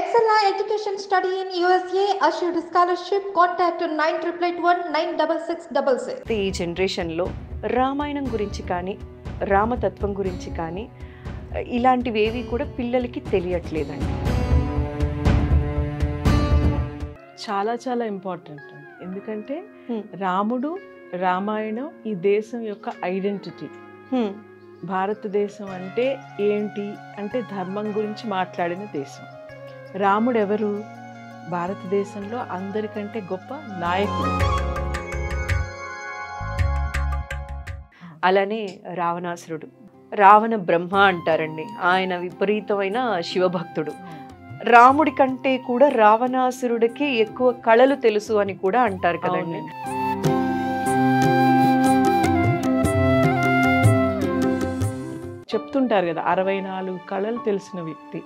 Excella Education Study in USA assured scholarship. Contact 9881 96666. ఈ జనరేషన్లో రామాయణం గురించి కానీ రామతత్వం గురించి కానీ ఇలాంటివేవి కూడా పిల్లలకి తెలియట్లేదండి. చాలా చాలా ఇంపార్టెంట్ అండి. ఎందుకంటే రాముడు రామాయణం ఈ దేశం యొక్క ఐడెంటిటీ. భారతదేశం అంటే ఏంటి అంటే ధర్మం గురించి మాట్లాడిన దేశం. రాముడు ఎవరు? భారతదేశంలో అందరికంటే గొప్ప నాయకుడు. అలానే రావణాసురుడు, రావణ బ్రహ్మ అంటారండి. ఆయన విపరీతమైన శివభక్తుడు. రాముడి కంటే కూడా రావణాసురుడికి ఎక్కువ కళలు తెలుసు అని కూడా అంటారు కదండి. చెప్తుంటారు కదా, 64 కళలు తెలిసిన వ్యక్తి,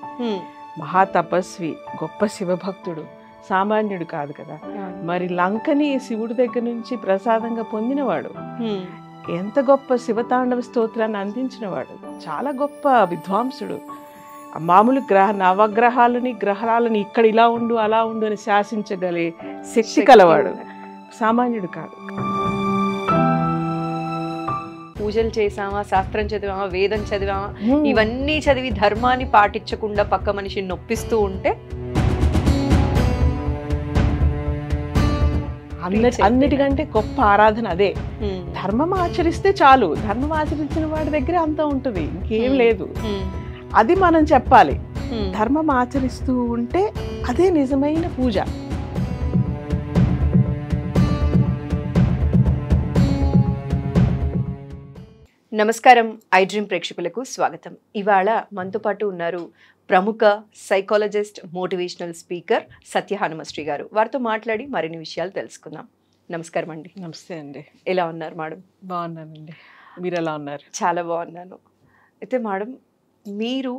మహాతపస్వి, గొప్ప శివభక్తుడు, సామాన్యుడు కాదు కదా. మరి లంకని శివుడి దగ్గర నుంచి ప్రసాదంగా పొందినవాడు, ఎంత గొప్ప శివతాండవ స్తోత్రాన్ని అందించినవాడు, చాలా గొప్ప విద్వాంసుడు. మామూలు నవగ్రహాలని గ్రహాలని ఇక్కడ ఇలా ఉండు అలా ఉండు అని శాసించగలే శక్తి కలవాడు, సామాన్యుడు కాదు. పూజలు చేసామా, శాస్త్రం చదివామా, వేదం చదివామా, ఇవన్నీ చదివి ధర్మాన్ని పాటించకుండా పక్క మనిషిని నొప్పిస్తూ ఉంటే అన్నిటికంటే గొప్ప ఆరాధన అదే. ధర్మం ఆచరిస్తే చాలు, ధర్మం ఆచరించిన వాడి దగ్గర అంతా ఉంటుంది, ఇంకేం లేదు. అది మనం చెప్పాలి. ధర్మం ఆచరిస్తూ ఉంటే అదే నిజమైన పూజ. నమస్కారం, ఐ డ్రీమ్ ప్రేక్షకులకు స్వాగతం. ఇవాళ మనతో పాటు ఉన్నారు ప్రముఖ సైకాలజిస్ట్, మోటివేషనల్ స్పీకర్ సత్య హనుమశ్రీ గారు. వారితో మాట్లాడి మరిన్ని విషయాలు తెలుసుకుందాం. నమస్కారం అండి. నమస్తే అండి. ఎలా ఉన్నారు మేడం? బాగున్నానండి, మీరు ఎలా ఉన్నారు? చాలా బాగున్నాను. అయితే మేడం, మీరు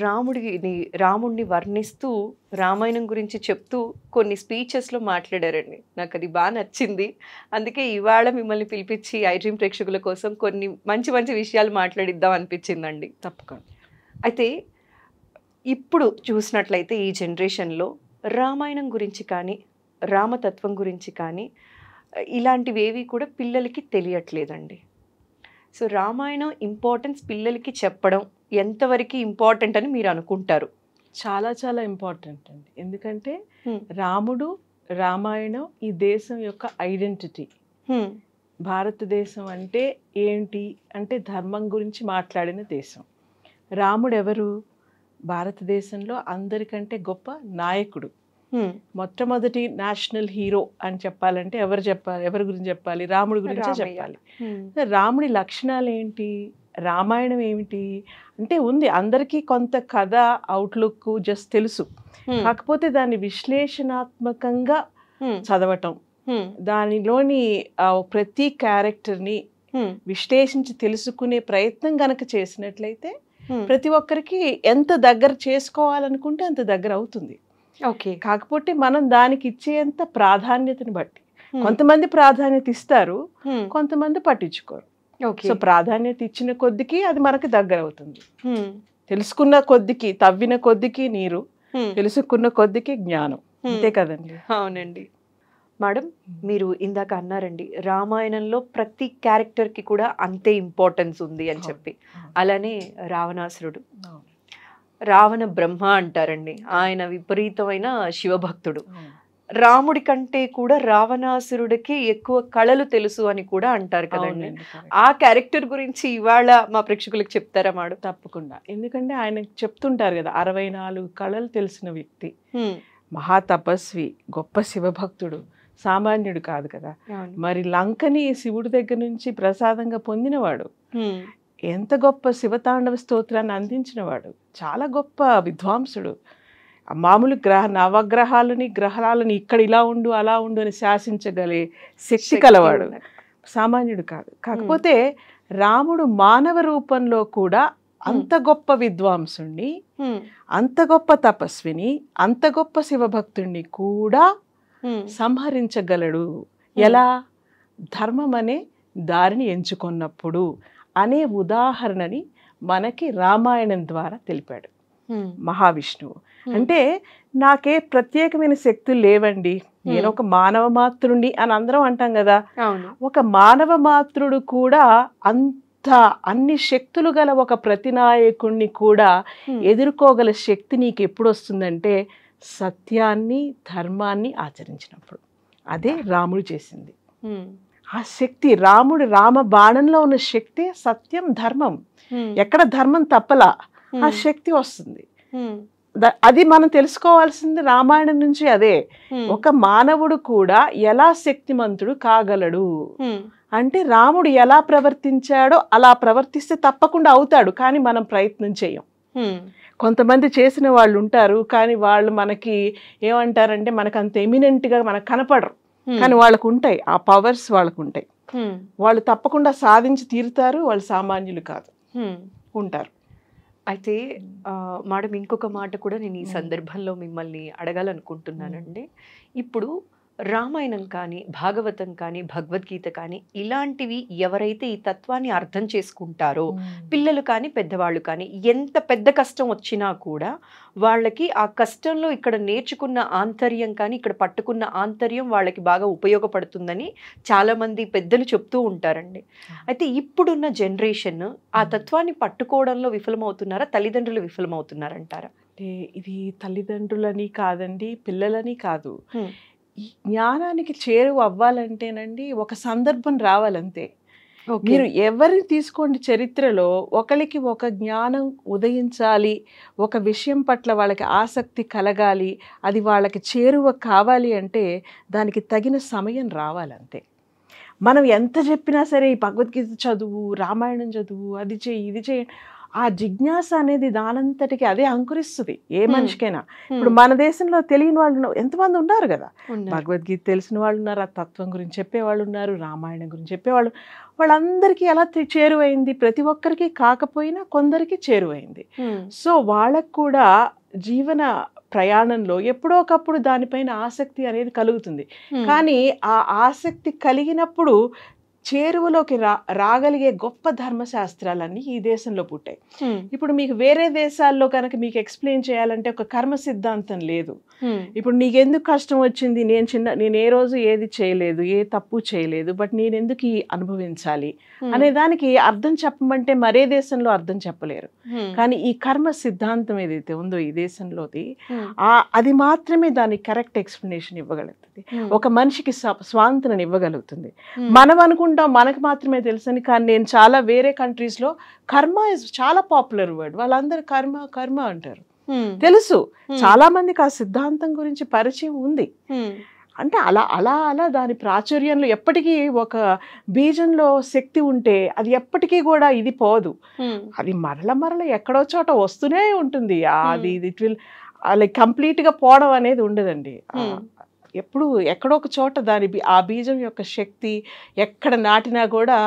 రాముడిని వర్ణిస్తూ రామాయణం గురించి చెప్తూ కొన్ని స్పీచెస్లో మాట్లాడారండి. నాకు అది బాగా నచ్చింది. అందుకే ఇవాళ మిమ్మల్ని పిలిపించి ఐ డ్రీమ్ ప్రేక్షకుల కోసం కొన్ని మంచి మంచి విషయాలు మాట్లాడిద్దాం అనిపించిందండి. తప్పకుండా. అయితే ఇప్పుడు చూసినట్లయితే ఈ జనరేషన్లో రామాయణం గురించి కానీ రామతత్వం గురించి కానీ ఇలాంటివేవి కూడా పిల్లలకి తెలియట్లేదండి. సో రామాయణం ఇంపార్టెన్స్ పిల్లలకి చెప్పడం ఎంతవరకు ఇంపార్టెంట్ అని మీరు అనుకుంటారు? చాలా చాలా ఇంపార్టెంట్ అండి. ఎందుకంటే రాముడు రామాయణం ఈ దేశం యొక్క ఐడెంటిటీ. భారతదేశం అంటే ఏంటి అంటే ధర్మం గురించి మాట్లాడిన దేశం. రాముడు ఎవరు? భారతదేశంలో అందరికంటే గొప్ప నాయకుడు. మొట్టమొదటి నేషనల్ హీరో అని చెప్పాలంటే ఎవరి గురించి చెప్పాలి? రాముడి గురించే చెప్పాలి. రాముడి లక్షణాలు ఏంటి? రామాయణం ఏమిటి అంటే ఉంది, అందరికీ కొంత కథ అవుట్లుక్ జస్ట్ తెలుసు. కాకపోతే దాన్ని విశ్లేషణాత్మకంగా చదవటం, దానిలోని ప్రతి క్యారెక్టర్ని విశ్లేషించి తెలుసుకునే ప్రయత్నం గనక చేసినట్లయితే ప్రతి ఒక్కరికి ఎంత దగ్గర చేసుకోవాలనుకుంటే అంత దగ్గర అవుతుంది. ఓకే. కాకపోతే మనం దానికి ఇచ్చేంత ప్రాధాన్యతను బట్టి, కొంతమంది ప్రాధాన్యత ఇస్తారు, కొంతమంది పట్టించుకోరు. సో ప్రాధాన్యత ఇచ్చిన కొద్దికి అది మనకు దగ్గర అవుతుంది. తెలుసుకున్న కొద్దికి, తవ్విన కొద్దికి నీరు, తెలుసుకున్న కొద్దికి జ్ఞానం. అంతే కదండి. అవునండి మేడం, మీరు ఇందాక అన్నారండి రామాయణంలో ప్రతి క్యారెక్టర్కి కూడా అంతే ఇంపార్టెన్స్ ఉంది అని చెప్పి. అలానే రావణాసురుడు, రావణ బ్రహ్మ అంటారండి. ఆయన విపరీతమైన శివభక్తుడు. రాముడి కంటే కూడా రావణాసురుడికి ఎక్కువ కళలు తెలుసు అని కూడా అంటారు కదండి. ఆ క్యారెక్టర్ గురించి ఇవాళ మా ప్రేక్షకులకు చెప్తారా మేడం? తప్పకుండా. ఎందుకంటే ఆయన చెప్తుంటారు కదా, 64 కళలు తెలిసిన వ్యక్తి, మహాతపస్వి, గొప్ప శివభక్తుడు, సామాన్యుడు కాదు కదా. మరి లంకని శివుడి దగ్గర నుంచి ప్రసాదంగా పొందినవాడు, ఎంత గొప్ప శివతాండవ స్తోత్రాన్ని అందించినవాడు, చాలా గొప్ప విద్వాంసుడు. మామూలు నవగ్రహాలని గ్రహాలని ఇక్కడ ఇలా ఉండు అలా ఉండు అని శాసించగలే శక్తి కలవాడు, సామాన్యుడు కాదు. కాకపోతే రాముడు మానవ రూపంలో కూడా అంత గొప్ప విద్వాంసుణ్ణి, అంత గొప్ప తపస్విని, అంత గొప్ప శివభక్తుణ్ణి కూడా సంహరించగలడు. ఎలా? ధర్మం అనే దారిని ఎంచుకున్నప్పుడు అనే ఉదాహరణని మనకి రామాయణం ద్వారా తెలిపాడు. మహావిష్ణువు. అంటే నాకే ప్రత్యేకమైన శక్తులు లేవండి, నేను ఒక మానవ మాతృని అని అందరం అంటాం కదా. ఒక మానవ మాతృడు కూడా అన్ని శక్తులు గల ఒక ప్రతినాయకుణ్ణి కూడా ఎదుర్కోగల శక్తి నీకు ఎప్పుడు వస్తుందంటే సత్యాన్ని ధర్మాన్ని ఆచరించినప్పుడు. అదే రాముడు చేసింది. ఆ శక్తి రామ బాణంలో ఉన్న శక్తి సత్యం ధర్మం. ఎక్కడ ధర్మం తప్పలా ఆ శక్తి వస్తుంది. అది మనం తెలుసుకోవాల్సింది రామాయణం నుంచి. అదే ఒక మానవుడు కూడా ఎలా శక్తిమంతుడు కాగలడు అంటే రాముడు ఎలా ప్రవర్తించాడో అలా ప్రవర్తిస్తే తప్పకుండా అవుతాడు, కానీ మనం ప్రయత్నం చేయం. కొంతమంది చేసిన వాళ్ళు ఉంటారు, కానీ వాళ్ళు మనకి ఏమంటారంటే మనకు అంత ఎమినెంట్గా మనకు కనపడరు, కానీ వాళ్ళకు ఉంటాయి, ఆ పవర్స్ వాళ్ళకు ఉంటాయి. వాళ్ళు తప్పకుండా సాధించి తీరుతారు, వాళ్ళు సామాన్యులు కాదు, ఉంటారు. అయితే మేడం ఇంకొక మాట కూడా నేను ఈ సందర్భంలో మిమ్మల్ని అడగాలనుకుంటున్నానండి. ఇప్పుడు రామాయణం కానీ భాగవతం కానీ భగవద్గీత కానీ ఇలాంటివి ఎవరైతే ఈ తత్వాన్ని అర్థం చేసుకుంటారో, పిల్లలు కానీ పెద్దవాళ్ళు కానీ, ఎంత పెద్ద కష్టం వచ్చినా కూడా వాళ్ళకి ఆ కష్టంలో ఇక్కడ నేర్చుకున్న ఆంతర్యం కానీ ఇక్కడ పట్టుకున్న ఆంతర్యం వాళ్ళకి బాగా ఉపయోగపడుతుందని చాలామంది పెద్దలు చెప్తూ ఉంటారండి. అయితే ఇప్పుడున్న జనరేషన్ ఆ తత్వాన్ని పట్టుకోవడంలో విఫలమవుతున్నారా, తల్లిదండ్రులు విఫలమవుతున్నారంటారా? అంటే ఇది తల్లిదండ్రులని కాదండి, పిల్లలని కాదు. ఈ జ్ఞానానికి చేరువ అవ్వాలంటేనండి ఒక సందర్భం రావాలంతే. మీరు ఎవరిని తీసుకోండి, చరిత్రలో ఒకరికి ఒక జ్ఞానం ఉదయించాలి, ఒక విషయం పట్ల వాళ్ళకి ఆసక్తి కలగాలి, అది వాళ్ళకి చేరువ కావాలి అంటే దానికి తగిన సమయం రావాలంతే. మనం ఎంత చెప్పినా సరే ఈ భగవద్గీత చదువు, రామాయణం చదువు, అది చేయి ఇది చేయి, ఆ జిజ్ఞాస అనేది దానంతటికి అదే అంకురిస్తుంది ఏ మనిషికైనా. ఇప్పుడు మన దేశంలో తెలియని వాళ్ళు ఎంతమంది ఉన్నారు కదా, భగవద్గీత తెలిసిన వాళ్ళు ఉన్నారు, ఆ తత్వం గురించి చెప్పేవాళ్ళు ఉన్నారు, రామాయణం గురించి చెప్పేవాళ్ళు. వాళ్ళందరికీ ఎలా చేరువైంది? ప్రతి ఒక్కరికి కాకపోయినా కొందరికి చేరువైంది. సో వాళ్ళకు కూడా జీవన ప్రయాణంలో ఎప్పుడో ఒకప్పుడు దానిపైన ఆసక్తి అనేది కలుగుతుంది. కానీ ఆ ఆసక్తి కలిగినప్పుడు చేరువలోకి రాగలిగే గొప్ప ధర్మశాస్త్రాలన్నీ ఈ దేశంలో పుట్టాయి. ఇప్పుడు మీకు వేరే దేశాల్లో కనుక మీకు ఎక్స్ప్లెయిన్ చేయాలంటే ఒక కర్మ సిద్ధాంతం లేదు. ఇప్పుడు నీకెందుకు కష్టం వచ్చింది, నేను ఏ రోజు ఏది చేయలేదు, ఏ తప్పు చేయలేదు, బట్ నేను ఎందుకు అనుభవించాలి అనే దానికి అర్థం చెప్పమంటే మరే దేశంలో అర్థం చెప్పలేరు. కానీ ఈ కర్మ సిద్ధాంతం ఏదైతే ఉందో ఈ దేశంలోది, అది మాత్రమే దానికి కరెక్ట్ ఎక్స్ప్లెనేషన్ ఇవ్వగలుగుతుంది, ఒక మనిషికి స్వాతంత్రం ఇవ్వగలుగుతుంది. మనం అనుకుంటాం మనకు మాత్రమే తెలుసని, కానీ నేను చాలా వేరే కంట్రీస్లో కర్మ ఇస్ చాలా పాపులర్ వర్డ్, వాళ్ళందరూ కర్మ కర్మ అంటారు. తెలుసు చాలా మందికి ఆ సిద్ధాంతం గురించి పరిచయం ఉంది. అంటే అలా అలా అలా దాని ప్రాచుర్యంలో ఎప్పటికీ ఒక బీజంలో శక్తి ఉంటే అది ఎప్పటికీ కూడా ఇది పోదు, అది మరల ఎక్కడో చోట వస్తూనే ఉంటుంది. అది ఇట్ విల్ లైక్ కంప్లీట్గా పోవడం అనేది ఉండదండి. ఎప్పుడు ఎక్కడో ఒక చోట ఆ బీజం యొక్క శక్తి ఎక్కడ నాటినా కూడా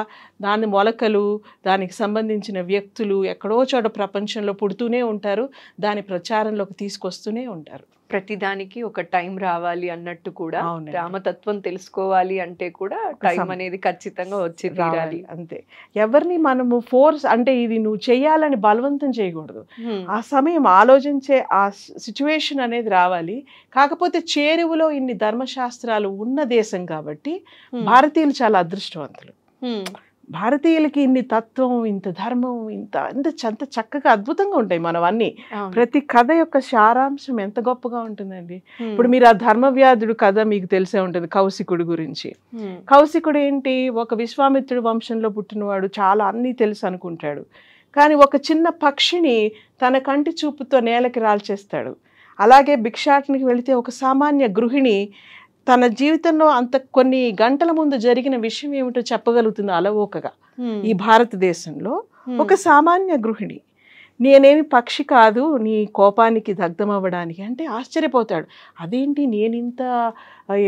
దాని మొలకలు, దానికి సంబంధించిన వ్యక్తులు ఎక్కడో చోట ప్రపంచంలో పుడుతూనే ఉంటారు, దాని ప్రచారంలోకి తీసుకొస్తూనే ఉంటారు. ప్రతిదానికి ఒక టైం రావాలి అన్నట్టు కూడా రామతత్వం తెలుసుకోవాలి అంటే కూడా టైం అనేది ఖచ్చితంగా వచ్చి తీరాలి. అంతే. ఎవరిని మనము ఫోర్స్ అంటే ఇది నువ్వు చెయ్యాలని బలవంతం చేయకూడదు. ఆ సమయం ఆలోచించే ఆ సిచ్యువేషన్ అనేది రావాలి. కాకపోతే చేరువలో ఇన్ని ధర్మశాస్త్రాలు ఉన్న దేశం కాబట్టి భారతీయులు చాలా అదృష్టవంతులు. భారతీయులకి ఇన్ని తత్వం, ఇంత ధర్మం, అంత చక్కగా అద్భుతంగా ఉంటాయి మనవన్నీ. ప్రతి కథ యొక్క సారాంశం ఎంత గొప్పగా ఉంటుందండి. ఇప్పుడు మీరు ఆ ధర్మవ్యాధుడు కథ మీకు తెలిసే ఉంటుంది, కౌశికుడు గురించి. కౌశికుడు ఏంటి, ఒక విశ్వామిత్రుడు వంశంలో పుట్టినవాడు, చాలా అన్నీ తెలుసు అనుకుంటాడు. కానీ ఒక చిన్న పక్షిని తన కంటి చూపుతో నేలకి రాల్చేస్తాడు. అలాగే భిక్షాటనికి వెళితే ఒక సామాన్య గృహిణి తన జీవితంలో అంత కొన్ని గంటల ముందు జరిగిన విషయం ఏమిటో చెప్పగలుగుతుంది అలవోకగా. ఈ భారతదేశంలో ఒక సామాన్య గృహిణి, నేనేమి పక్షి కాదు నీ కోపానికి దగ్ధమవ్వడానికి అంటే ఆశ్చర్యపోతాడు. అదేంటి నేనింత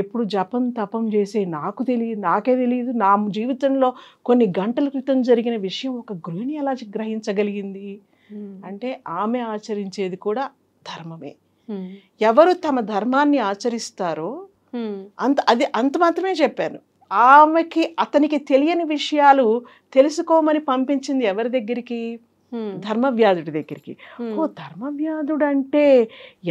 ఎప్పుడు జపం తపం చేసే నాకే తెలియదు, నా జీవితంలో కొన్ని గంటల క్రితం జరిగిన విషయం ఒక గృహిణి ఎలా గ్రహించగలిగింది అంటే ఆమె ఆచరించేది కూడా ధర్మమే. ఎవరు తమ ధర్మాన్ని ఆచరిస్తారో అంత మాత్రమే చెప్పాను. అతనికి తెలియని విషయాలు తెలుసుకోమని పంపించింది ఎవరి దగ్గరికి? ధర్మవ్యాధుడి దగ్గరికి. ఓ ధర్మవ్యాధుడు అంటే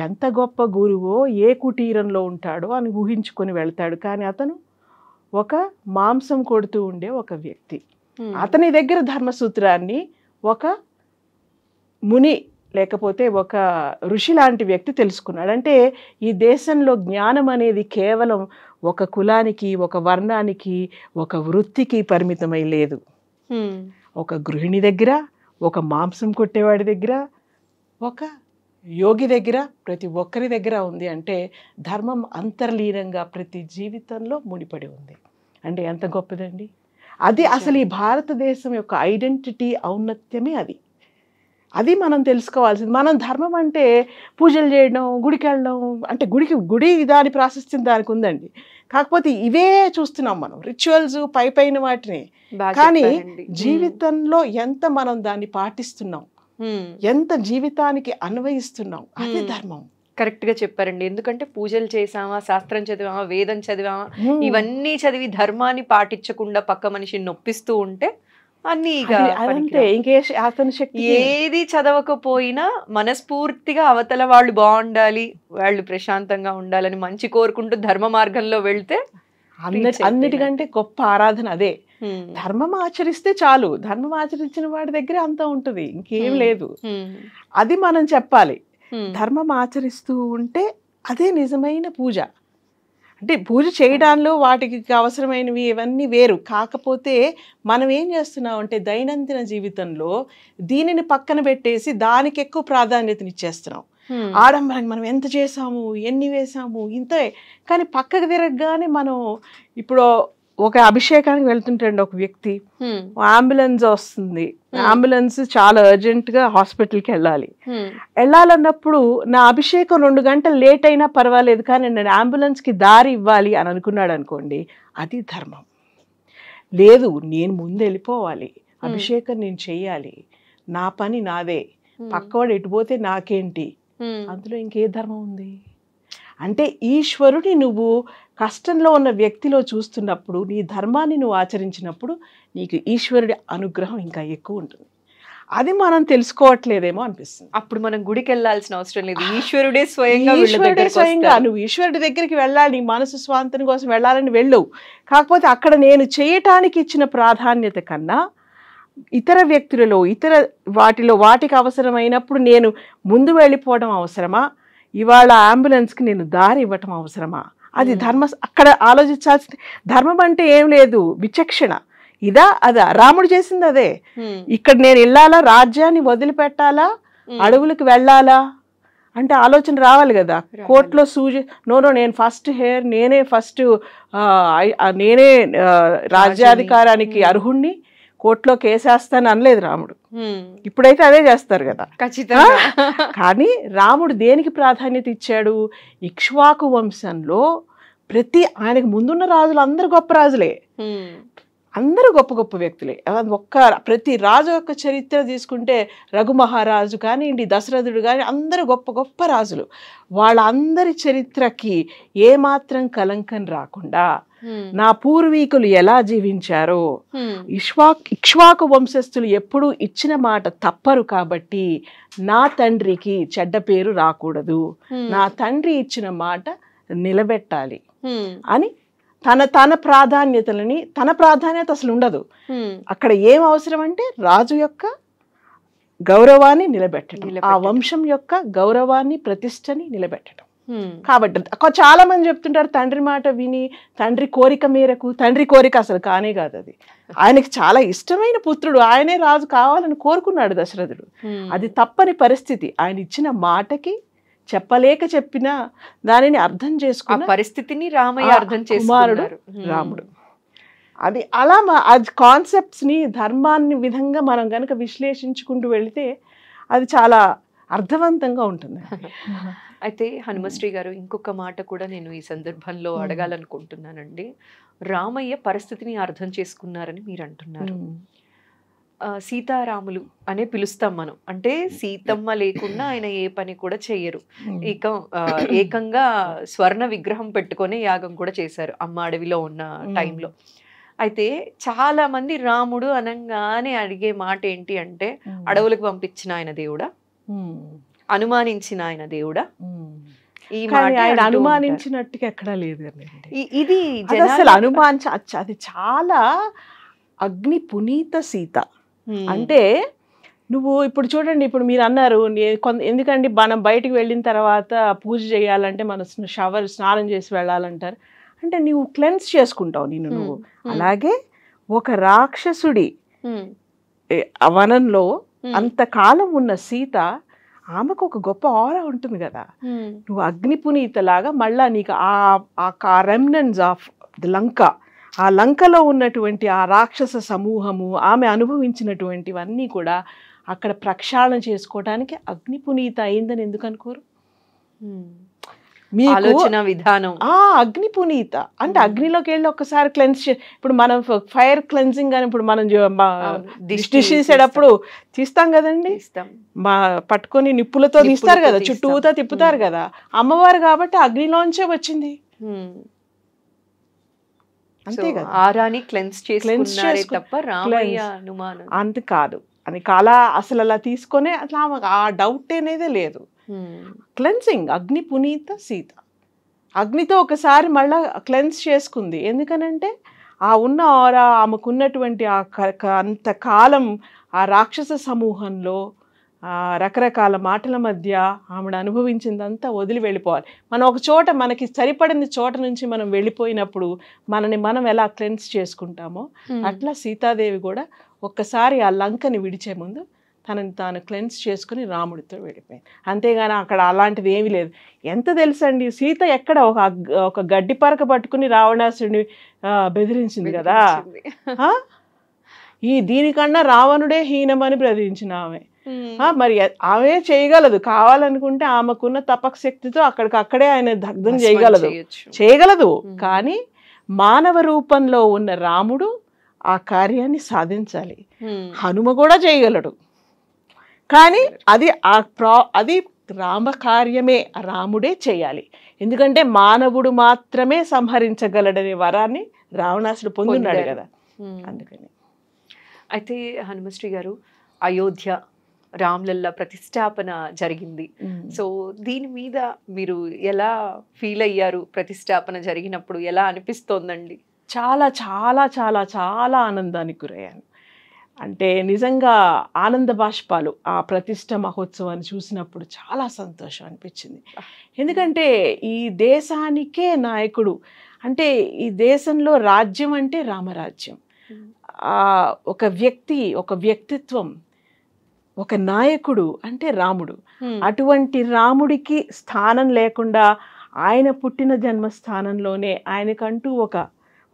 ఎంత గొప్ప గురువో, ఏ కుటీరంలో ఉంటాడో అని ఊహించుకొని వెళ్తాడు. కానీ అతను ఒక మాంసం కొడుతూ ఉండే ఒక వ్యక్తి. అతని దగ్గర ధర్మసూత్రాన్ని ఒక ముని లేకపోతే ఒక ఋషి లాంటి వ్యక్తి తెలుసుకున్నాడు. అంటే ఈ దేశంలో జ్ఞానం అనేది కేవలం ఒక కులానికి, ఒక వర్ణానికి, ఒక వృత్తికి పరిమితమై లేదు. ఒక గృహిణి దగ్గర, ఒక మాంసం కొట్టేవాడి దగ్గర, ఒక యోగి దగ్గర, ప్రతి ఒక్కరి దగ్గర ఉంది. అంటే ధర్మం అంతర్లీనంగా ప్రతి జీవితంలో ముడిపడి ఉంది. అంటే ఎంత గొప్పదండి అది. అసలు ఈ భారతదేశం యొక్క ఐడెంటిటీ ఔన్నత్యమే అది. అది మనం తెలుసుకోవాల్సింది. మనం ధర్మం అంటే పూజలు చేయడం, గుడికి వెళ్ళడం, అంటే గుడి దాని ప్రాశస్త్యం దానికి ఉందండి. కాకపోతే ఇవే చూస్తున్నాం మనం, రిచువల్స్ పైన వాటిని. కానీ జీవితంలో ఎంత మనం దాన్ని పాటిస్తున్నాం, ఎంత జీవితానికి అన్వయిస్తున్నాం, అది ధర్మం. కరెక్ట్ గా చెప్పారండి. ఎందుకంటే పూజలు చేసామా, శాస్త్రం చదివామా, వేదం చదివామా, ఇవన్నీ చదివి ధర్మాన్ని పాటించకుండా పక్క మనిషిని నొప్పిస్తూ ఉంటే అన్ని అతని శక్తి. ఏది చదవకపోయినా మనస్ఫూర్తిగా అవతల వాళ్ళు బాగుండాలి, వాళ్ళు ప్రశాంతంగా ఉండాలని మంచి కోరుకుంటూ ధర్మ మార్గంలో వెళ్తే అన్నిటికంటే గొప్ప ఆరాధన అదే. ధర్మం ఆచరిస్తే చాలు. ధర్మం ఆచరించిన వాడి దగ్గర అంతా ఉంటుంది, ఇంకేం లేదు. అది మనం చెప్పాలి. ధర్మం ఆచరిస్తూ ఉంటే అదే నిజమైన పూజ. అంటే పూజ చేయడాల్లో వాటికి అవసరమైనవి ఇవన్నీ వేరు. కాకపోతే మనం ఏం చేస్తున్నాం అంటే దైనందిన జీవితంలో దీనిని పక్కన పెట్టేసి దానికి ఎక్కువ ప్రాధాన్యతనిచ్చేస్తున్నాం. ఆడంబరంగా మనం ఎంత చేసాము, ఎన్ని వేసాము, ఇంతే. కానీ పక్కకు తిరగగానే మనం ఇప్పుడు ఒక అభిషేకానికి వెళ్తుంటాడు ఒక వ్యక్తి, అంబులెన్స్ వస్తుంది, అంబులెన్స్ చాలా అర్జెంటుగా హాస్పిటల్కి వెళ్ళాలన్నప్పుడు నా అభిషేకం 2 గంటలు లేట్ అయినా పర్వాలేదు, కానీ నేను అంబులెన్స్కి దారి ఇవ్వాలి అని అనుకున్నాడు అనుకోండి, అది ధర్మం. లేదు, నేను ముందు వెళ్ళిపోవాలి, అభిషేకం నేను చెయ్యాలి, నా పని నాదే, పక్కవాడు ఎటుపోతే నాకేంటి, అందులో ఇంకే ధర్మం ఉంది? అంటే ఈశ్వరుని నువ్వు కష్టంలో ఉన్న వ్యక్తిలో చూస్తున్నప్పుడు, నీ ధర్మాన్ని నువ్వు ఆచరించినప్పుడు నీకు ఈశ్వరుడి అనుగ్రహం ఇంకా ఎక్కువ ఉంటుంది. అది మనం తెలుసుకోవట్లేదేమో అనిపిస్తుంది. అప్పుడు మనం గుడికి వెళ్ళాల్సిన అవసరం లేదు, ఈశ్వరుడే స్వయంగా నువ్వు ఈశ్వరుడి దగ్గరికి వెళ్ళాలి, నీ మనసు స్వాంతం కోసం వెళ్ళాలని వెళ్ళవు. కాకపోతే అక్కడ నేను చేయటానికి ఇచ్చిన ప్రాధాన్యత కన్నా ఇతర వ్యక్తులలో, ఇతర వాటికి అవసరమైనప్పుడు నేను ముందు వెళ్ళిపోవడం అవసరమా, ఇవాళ అంబులెన్స్కి నేను దారి ఇవ్వటం అవసరమా? అది ధర్మ. అక్కడ ఆలోచించాల్సింది ధర్మం అంటే ఏం లేదు, విచక్షణ. ఇదా అదా? రాముడు చేసింది అదే. ఇక్కడ నేను వెళ్ళాలా, రాజ్యాన్ని వదిలిపెట్టాలా, అడవులకు వెళ్ళాలా అంటే ఆలోచన రావాలి కదా. కోర్టులో నేను ఫస్ట్ హెయిర్, నేనే రాజ్యాధికారానికి అర్హుణ్ణి, కోర్టులో కేసేస్తాను అనలేదు రాముడు. ఇప్పుడైతే అదే చేస్తారు కదా ఖచ్చితంగా. కానీ రాముడు దేనికి ప్రాధాన్యత ఇచ్చాడు? ఇక్ష్వాకు వంశంలో ఆయనకు ముందున్న రాజులు అందరు గొప్ప రాజులే, అందరూ గొప్ప గొప్ప వ్యక్తులే. ప్రతి రాజు యొక్క చరిత్ర తీసుకుంటే రఘు మహారాజు కానివ్వండి, దశరథుడు కానీ, అందరూ గొప్ప గొప్ప రాజులు. వాళ్ళందరి చరిత్రకి ఏమాత్రం కలంకం రాకుండా నా పూర్వీకులు ఎలా జీవించారో, ఇక్ష్వాకు వంశస్థులు ఎప్పుడూ ఇచ్చిన మాట తప్పరు, కాబట్టి నా తండ్రికి చెడ్డ పేరు రాకూడదు, నా తండ్రి ఇచ్చిన మాట నిలబెట్టాలి అని తన ప్రాధాన్యతలని, తన ప్రాధాన్యత అసలు ఉండదు అక్కడ. ఏం అవసరం అంటే రాజు యొక్క గౌరవాన్ని నిలబెట్టడం, ఆ వంశం యొక్క గౌరవాన్ని, ప్రతిష్టని నిలబెట్టడం. కాబట్టి చాలా మంది చెప్తుంటారు తండ్రి మాట విని, తండ్రి కోరిక మేరకు. తండ్రి కోరిక అసలు కానే కాదు అది. ఆయనకి చాలా ఇష్టమైన పుత్రుడు, ఆయనే రాజు కావాలని కోరుకున్నాడు దశరథుడు. అది తప్పని పరిస్థితి. ఆయన ఇచ్చిన మాటకి చెప్పలేక చెప్పిన దానిని అర్థం చేసుకున్న పరిస్థితిని రామయ్య అర్థం చేసుకున్నాడు రాముడు. అది అలా కాన్సెప్ట్స్ని, ధర్మాన్ని విధంగా మనం కనుక విశ్లేషించుకుంటూ వెళితే అది చాలా అర్థవంతంగా ఉంటుంది. అయితే హనుమశ్రీ గారు, ఇంకొక మాట కూడా నేను ఈ సందర్భంలో అడగాలనుకుంటున్నానండి. రామయ్య పరిస్థితిని అర్థం చేసుకున్నారని మీరు అంటున్నారు. సీతారాములు అనే పిలుస్తాం మనం. అంటే సీతమ్మ లేకుండా ఆయన ఏ పని కూడా చెయ్యరు. ఏకంగా స్వర్ణ విగ్రహం పెట్టుకొని యాగం కూడా చేశారు అమ్మ అడవిలో ఉన్న టైంలో. అయితే చాలా మంది రాముడు అనంగానే అడిగే మాట ఏంటి అంటే, అడవులకు పంపించిన ఆయన దేవుడా, అనుమానించిన ఆయన దేవుడా, ఈ మాట కానీ ఆయన అంటూ ఉంటారు. అనుమానించినట్టుగా ఎక్కడా లేదు అండి. ఇది అది అసలు అది చాలా అగ్ని పునీత సీత. అంటే నువ్వు ఇప్పుడు చూడండి, ఇప్పుడు మీరు అన్నారు ఎందుకండి మనం బయటికి వెళ్ళిన తర్వాత పూజ చేయాలంటే మన స్నానం చేసి వెళ్ళాలంటారు. అంటే నువ్వు క్లెన్స్ చేసుకుంటావు నువ్వు. అలాగే ఒక రాక్షసుడి వనంలో అంతకాలం ఉన్న సీత, ఆమెకు ఒక గొప్ప ఆరా ఉంటుంది కదా. నువ్వు అగ్ని పునీతలాగా మళ్ళా నీకు ఆ రెమినెన్స్ ఆఫ్ ది లంక, ఆ లంకలో ఉన్నటువంటి ఆ రాక్షస సమూహము, ఆమె అనుభవించినటువంటివన్నీ కూడా అక్కడ ప్రక్షాళన చేసుకోవడానికి అగ్ని పునీత అయిందని ఎందుకు అనుకోరు? ఆలోచన విధానం అగ్ని పునీత అంటే అగ్నిలోకి వెళ్ళి ఒకసారి క్లెన్స్ ఇప్పుడు మనం ఫైర్ క్లెన్సింగ్ అని ఇప్పుడు మనం దిష్టి తీసేటప్పుడు తీస్తాం కదండి, పట్టుకొని నిప్పులతో తీస్తారు కదా, చుట్టూతా తిప్పుతారు కదా. అమ్మవారు కాబట్టి అగ్నిలోంచే వచ్చింది, అంతే కదా. ఆరాని క్లెన్స్ చేసుకున్నారే తప్ప రామయ్య అనుమానం అంత కాదు అని కాలా అసలు అలా తీసుకొని అట్లా ఆ డౌట్ అనేదే లేదు. క్లెన్సింగ్ అగ్ని పునీత సీత అగ్నితో ఒకసారి మళ్ళా క్లెన్స్ చేసుకుంది. ఎందుకనంటే ఆ ఉన్న ఆరా, ఆమెకున్నటువంటి అంతకాలం ఆ రాక్షస సమూహంలో రకరకాల మాటల మధ్య ఆమెను అనుభవించిందంతా వదిలి వెళ్ళిపోవాలి. మనం ఒక చోట మనకి సరిపడిన చోట నుంచి మనం వెళ్ళిపోయినప్పుడు మనని మనం ఎలా క్లెన్స్ చేసుకుంటామో అట్లా సీతాదేవి కూడా ఒక్కసారి ఆ లంకని విడిచే ముందు తనని తాను క్లెన్స్ చేసుకుని రాముడితో వెళ్ళిపోయింది. అంతేగాని అక్కడ అలాంటిది ఏమీ లేదు. ఎంత తెలుసండి, సీత ఎక్కడ ఒక గడ్డి పరక పట్టుకుని రావణాసుడిని బెదిరించింది కదా. దీనికన్నా రావణుడే హీనమని బెదిరించిన ఆమె. మరి ఆమె చేయగలదు, కావాలనుకుంటే ఆమెకున్న తపశక్తితో అక్కడే ఆయన దగ్ధం చేయగలదు. కానీ మానవ రూపంలో ఉన్న రాముడు ఆ కార్యాన్ని సాధించాలి. హనుమ కూడా చేయగలడు, కానీ అది రామకార్యమే, రాముడే చేయాలి. ఎందుకంటే మానవుడు మాత్రమే సంహరించగలడనే వరాన్ని రావణాసుడు పొందున్నాడు కదా. అందుకని అయితే హనుమశ్రీ గారు, అయోధ్య రామ్లల్ల ప్రతిష్టాపన జరిగింది. సో దీని మీద మీరు ఎలా ఫీల్ అయ్యారు? ప్రతిష్టాపన జరిగినప్పుడు ఎలా అనిపిస్తోందండి? చాలా చాలా చాలా చాలా ఆనందానికి గురయ్యాను. అంటే నిజంగా ఆనంద బాష్పాలు ఆ ప్రతిష్ట మహోత్సవాన్ని చూసినప్పుడు చాలా సంతోషం అనిపించింది. ఎందుకంటే ఈ దేశానికే నాయకుడు, అంటే ఈ దేశంలో రాజ్యం అంటే రామరాజ్యం, ఒక వ్యక్తి, ఒక వ్యక్తిత్వం, ఒక నాయకుడు అంటే రాముడు. అటువంటి రాముడికి స్థానం లేకుండా ఆయన పుట్టిన జన్మస్థానంలోనే ఆయనకంటూ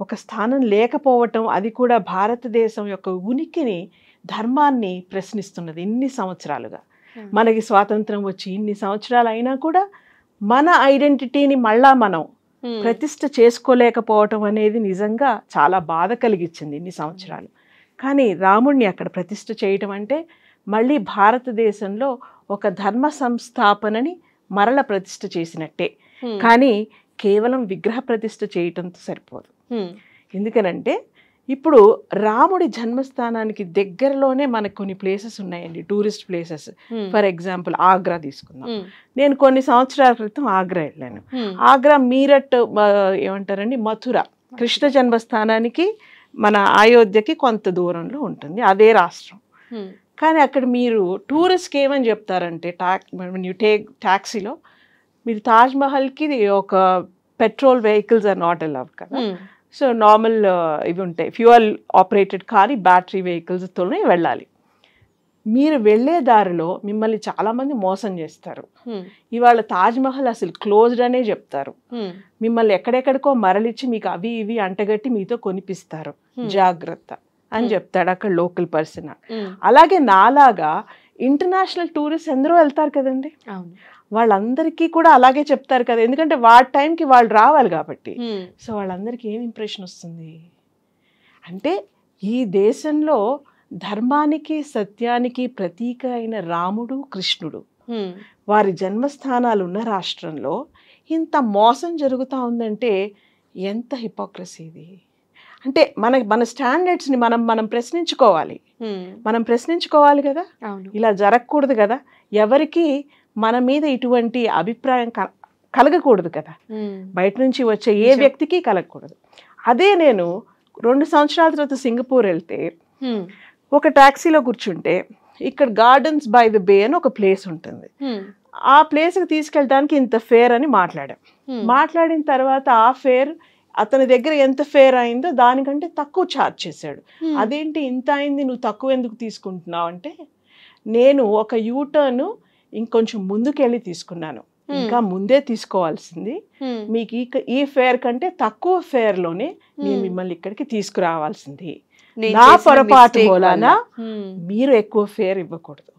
ఒక స్థానం లేకపోవటం, అది కూడా భారతదేశం యొక్క ఉనికిని, ధర్మాన్ని ప్రశ్నిస్తున్నది. ఇన్ని సంవత్సరాలుగా మనకి స్వాతంత్రం వచ్చి ఇన్ని సంవత్సరాలు అయినా కూడా మన ఐడెంటిటీని మళ్ళా మనం ప్రతిష్ఠ చేసుకోలేకపోవటం అనేది నిజంగా చాలా బాధ కలిగించింది ఇన్ని సంవత్సరాలు. కానీ రాముడిని అక్కడ ప్రతిష్ఠ చేయటం అంటే మళ్ళీ భారతదేశంలో ఒక ధర్మ సంస్థాపనని మరల ప్రతిష్ఠ చేసినట్టే. కానీ కేవలం విగ్రహ ప్రతిష్ఠ చేయటంతో సరిపోదు. ఎందుకనంటే ఇప్పుడు రాముడి జన్మస్థానానికి దగ్గరలోనే మనకు కొన్ని ప్లేసెస్ ఉన్నాయండి, tourist places. For example Agra తీసుకుందాం. నేను కొన్ని సంవత్సరాల క్రితం ఆగ్రా వెళ్ళాను. ఆగ్రా మీరట్ ఏమంటారండి, మథుర, కృష్ణ జన్మస్థానానికి మన అయోధ్యకి కొంత దూరంలో ఉంటుంది, అదే రాష్ట్రం. కానీ అక్కడ మీరు టూరిస్ట్కి ఏమని చెప్తారంటే, ట్యాక్సీలో మీరు తాజ్మహల్కి ఒక petrol vehicles are not allowed కదా. సో నార్మల్ ఇవి ఉంటాయి, ఫ్యూయల్ ఆపరేటెడ్ కానీ బ్యాటరీ వెహికల్స్తోనే వెళ్ళాలి. మీరు వెళ్ళే దారిలో మిమ్మల్ని చాలామంది మోసం చేస్తారు. ఇవాళ తాజ్మహల్ అసలు క్లోజ్డ్ అనే చెప్తారు. మిమ్మల్ని ఎక్కడెక్కడికో మరలిచ్చి మీకు అవి ఇవి అంటగట్టి మీతో కొనిపిస్తారు, జాగ్రత్త అని చెప్తాడు అక్కడ లోకల్ పర్సన్. అలాగే నాలాగా ఇంటర్నేషనల్ టూరిస్ట్ ఎందరో వెళ్తారు కదండి, వాళ్ళందరికీ కూడా అలాగే చెప్తారు కదా. ఎందుకంటే వాళ్ళ టైంకి వాళ్ళు రావాలి కాబట్టి. సో వాళ్ళందరికీ ఏం ఇంప్రెషన్ వస్తుంది అంటే, ఈ దేశంలో ధర్మానికి సత్యానికి ప్రతీక అయిన రాముడు, కృష్ణుడు, వారి జన్మస్థానాలు ఉన్న రాష్ట్రంలో ఇంత మోసం జరుగుతూ ఉందంటే ఎంత హిపోక్రసీ ఇది. అంటే మన స్టాండర్డ్స్ని మనం ప్రశ్నించుకోవాలి. మనం ప్రశ్నించుకోవాలి కదా, అవును. ఇలా జరగకూడదు కదా, ఎవరికి మన మీద ఇటువంటి అభిప్రాయం కలగకూడదు కదా, బయట నుంచి వచ్చే ఏ వ్యక్తికి కలగకూడదు. అదే నేను 2 సంవత్సరాల తర్వాత సింగపూర్ వెళ్తే ఒక టాక్సీలో కూర్చుంటే ఇక్కడ గార్డెన్స్ బై ద బే అని ఒక ప్లేస్ ఉంటుంది. ఆ ప్లేస్కి తీసుకెళ్ళడానికి ఇంత ఫేర్ అని మాట్లాడిన తర్వాత ఆ ఫేర్ అతని దగ్గర ఎంత ఫేర్ అయిందో దానికంటే తక్కువ ఛార్జ్ చేశాడు. అదేంటి ఇంత అయింది, నువ్వు తక్కువ ఎందుకు తీసుకుంటున్నావు అంటే, నేను ఒక యూటర్న్ ఇంకొంచెం ముందుకెళ్ళి తీసుకున్నాను, ఇంకా ముందే తీసుకోవాల్సింది, మీకు ఈ ఫేర్ కంటే తక్కువ ఫేర్లోనే నేను మిమ్మల్ని ఇక్కడికి తీసుకురావాల్సింది, నా పొరపాటు మూలాన మీరు ఎక్కువ ఫేర్ ఇవ్వకూడదు.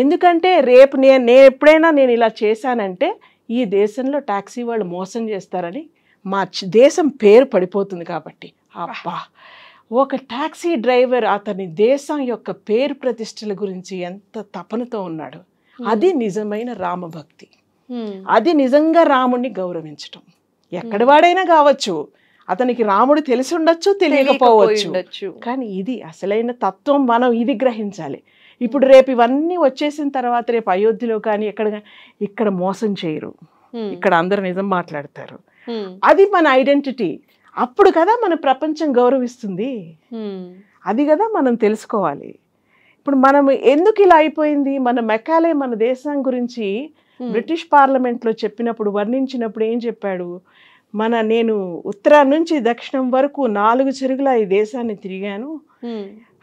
ఎందుకంటే రేపు నేను ఎప్పుడైనా నేను ఇలా చేశానంటే ఈ దేశంలో టాక్సీ వాళ్ళు మోసం చేస్తారని మా దేశం పేరు పడిపోతుంది. కాబట్టి అబ్బా, ఒక టాక్సీ డ్రైవర్ అతని దేశం యొక్క పేరు ప్రతిష్టల గురించి ఎంత తపనతో ఉన్నాడు. అది నిజమైన రామభక్తి, అది నిజంగా రాముడిని గౌరవించటం. ఎక్కడి వాడైనా కావచ్చు, అతనికి రాముడు తెలిసి ఉండొచ్చు, తెలియకపోవచ్చు, కానీ ఇది అసలైన తత్వం. మనం ఇది గ్రహించాలి. ఇప్పుడు రేపు ఇవన్నీ వచ్చేసిన తర్వాత రేపు అయోధ్యలో కానీ ఇక్కడ మోసం చేయరు, ఇక్కడ అందరూ నిజం మాట్లాడతారు. అది మన ఐడెంటిటీ. అప్పుడు కదా మన ప్రపంచం గౌరవిస్తుంది. అది కదా మనం తెలుసుకోవాలి. ఇప్పుడు మనం ఎందుకు ఇలా అయిపోయింది? మన మెకాలే మన దేశం గురించి బ్రిటిష్ పార్లమెంట్లో చెప్పినప్పుడు, వర్ణించినప్పుడు ఏం చెప్పాడు? నేను ఉత్తరం నుంచి దక్షిణం వరకు 4 చెరుగుల ఈ దేశాన్ని తిరిగాను.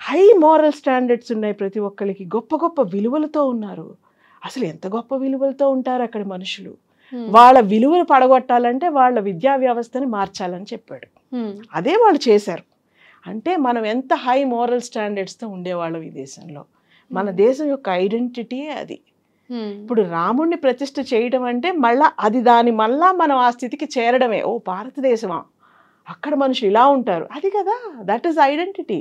హై మోరల్ స్టాండర్డ్స్ ఉన్నాయి ప్రతి ఒక్కరికి, గొప్ప గొప్ప విలువలతో ఉన్నారు. అసలు ఎంత గొప్ప విలువలతో ఉంటారు అక్కడ మనుషులు. వాళ్ళ విలువలు పడగొట్టాలంటే వాళ్ళ విద్యా వ్యవస్థని మార్చాలని చెప్పాడు. అదే వాళ్ళు చేశారు. అంటే మనం ఎంత హై మోరల్ స్టాండర్డ్స్తో ఉండేవాళ్ళం ఈ దేశంలో. మన దేశం యొక్క ఐడెంటిటీయే అది. ఇప్పుడు రాముడిని ప్రతిష్ఠ చేయడం అంటే మళ్ళా మనం ఆ స్థితికి చేరడమే. ఓ భారతదేశమా, అక్కడ మనుషులు ఇలా ఉంటారు, అది కదా, దట్ ఈస్ ఐడెంటిటీ.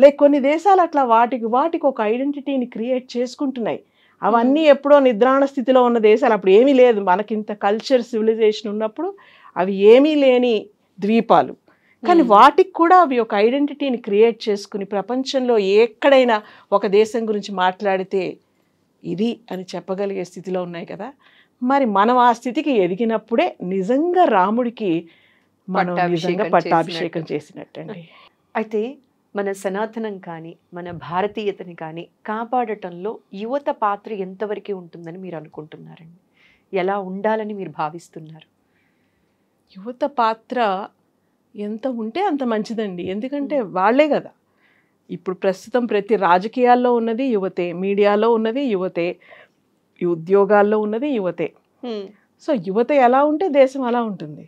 లైక్ కొన్ని దేశాలు అట్లా వాటికి ఒక ఐడెంటిటీని క్రియేట్ చేసుకుంటున్నాయి. అవన్నీ ఎప్పుడో నిద్రాణ స్థితిలో ఉన్న దేశాలు, అప్పుడు ఏమీ లేదు, మనకింత కల్చర్ సివిలైజేషన్ ఉన్నప్పుడు అవి ఏమీ లేని ద్వీపాలు. కానీ వాటికి కూడా అవి ఒక ఐడెంటిటీని క్రియేట్ చేసుకుని ప్రపంచంలో ఎక్కడైనా ఒక దేశం గురించి మాట్లాడితే ఇది అని చెప్పగలిగే స్థితిలో ఉన్నాయి కదా. మరి మనం ఆ స్థితికి ఎదిగినప్పుడే నిజంగా రాముడికి మనం నిజంగా పట్టాభిషేకం చేసినట్టండి. అయితే మన సనాతనం కానీ మన భారతీయతని కానీ కాపాడటంలో యువత పాత్ర ఎంతవరకు ఉంటుందని మీరు అనుకుంటున్నారండి? ఎలా ఉండాలని మీరు భావిస్తున్నారు? యువత పాత్ర ఎంత ఉంటే అంత మంచిదండి. ఎందుకంటే వాళ్ళే కదా ఇప్పుడు ప్రస్తుతం ప్రతి రాజకీయాల్లో ఉన్నది యువతే, మీడియాలో ఉన్నది యువతే, ఉద్యోగాల్లో ఉన్నది యువతే. సో యువత ఎలా ఉంటే దేశం అలా ఉంటుంది.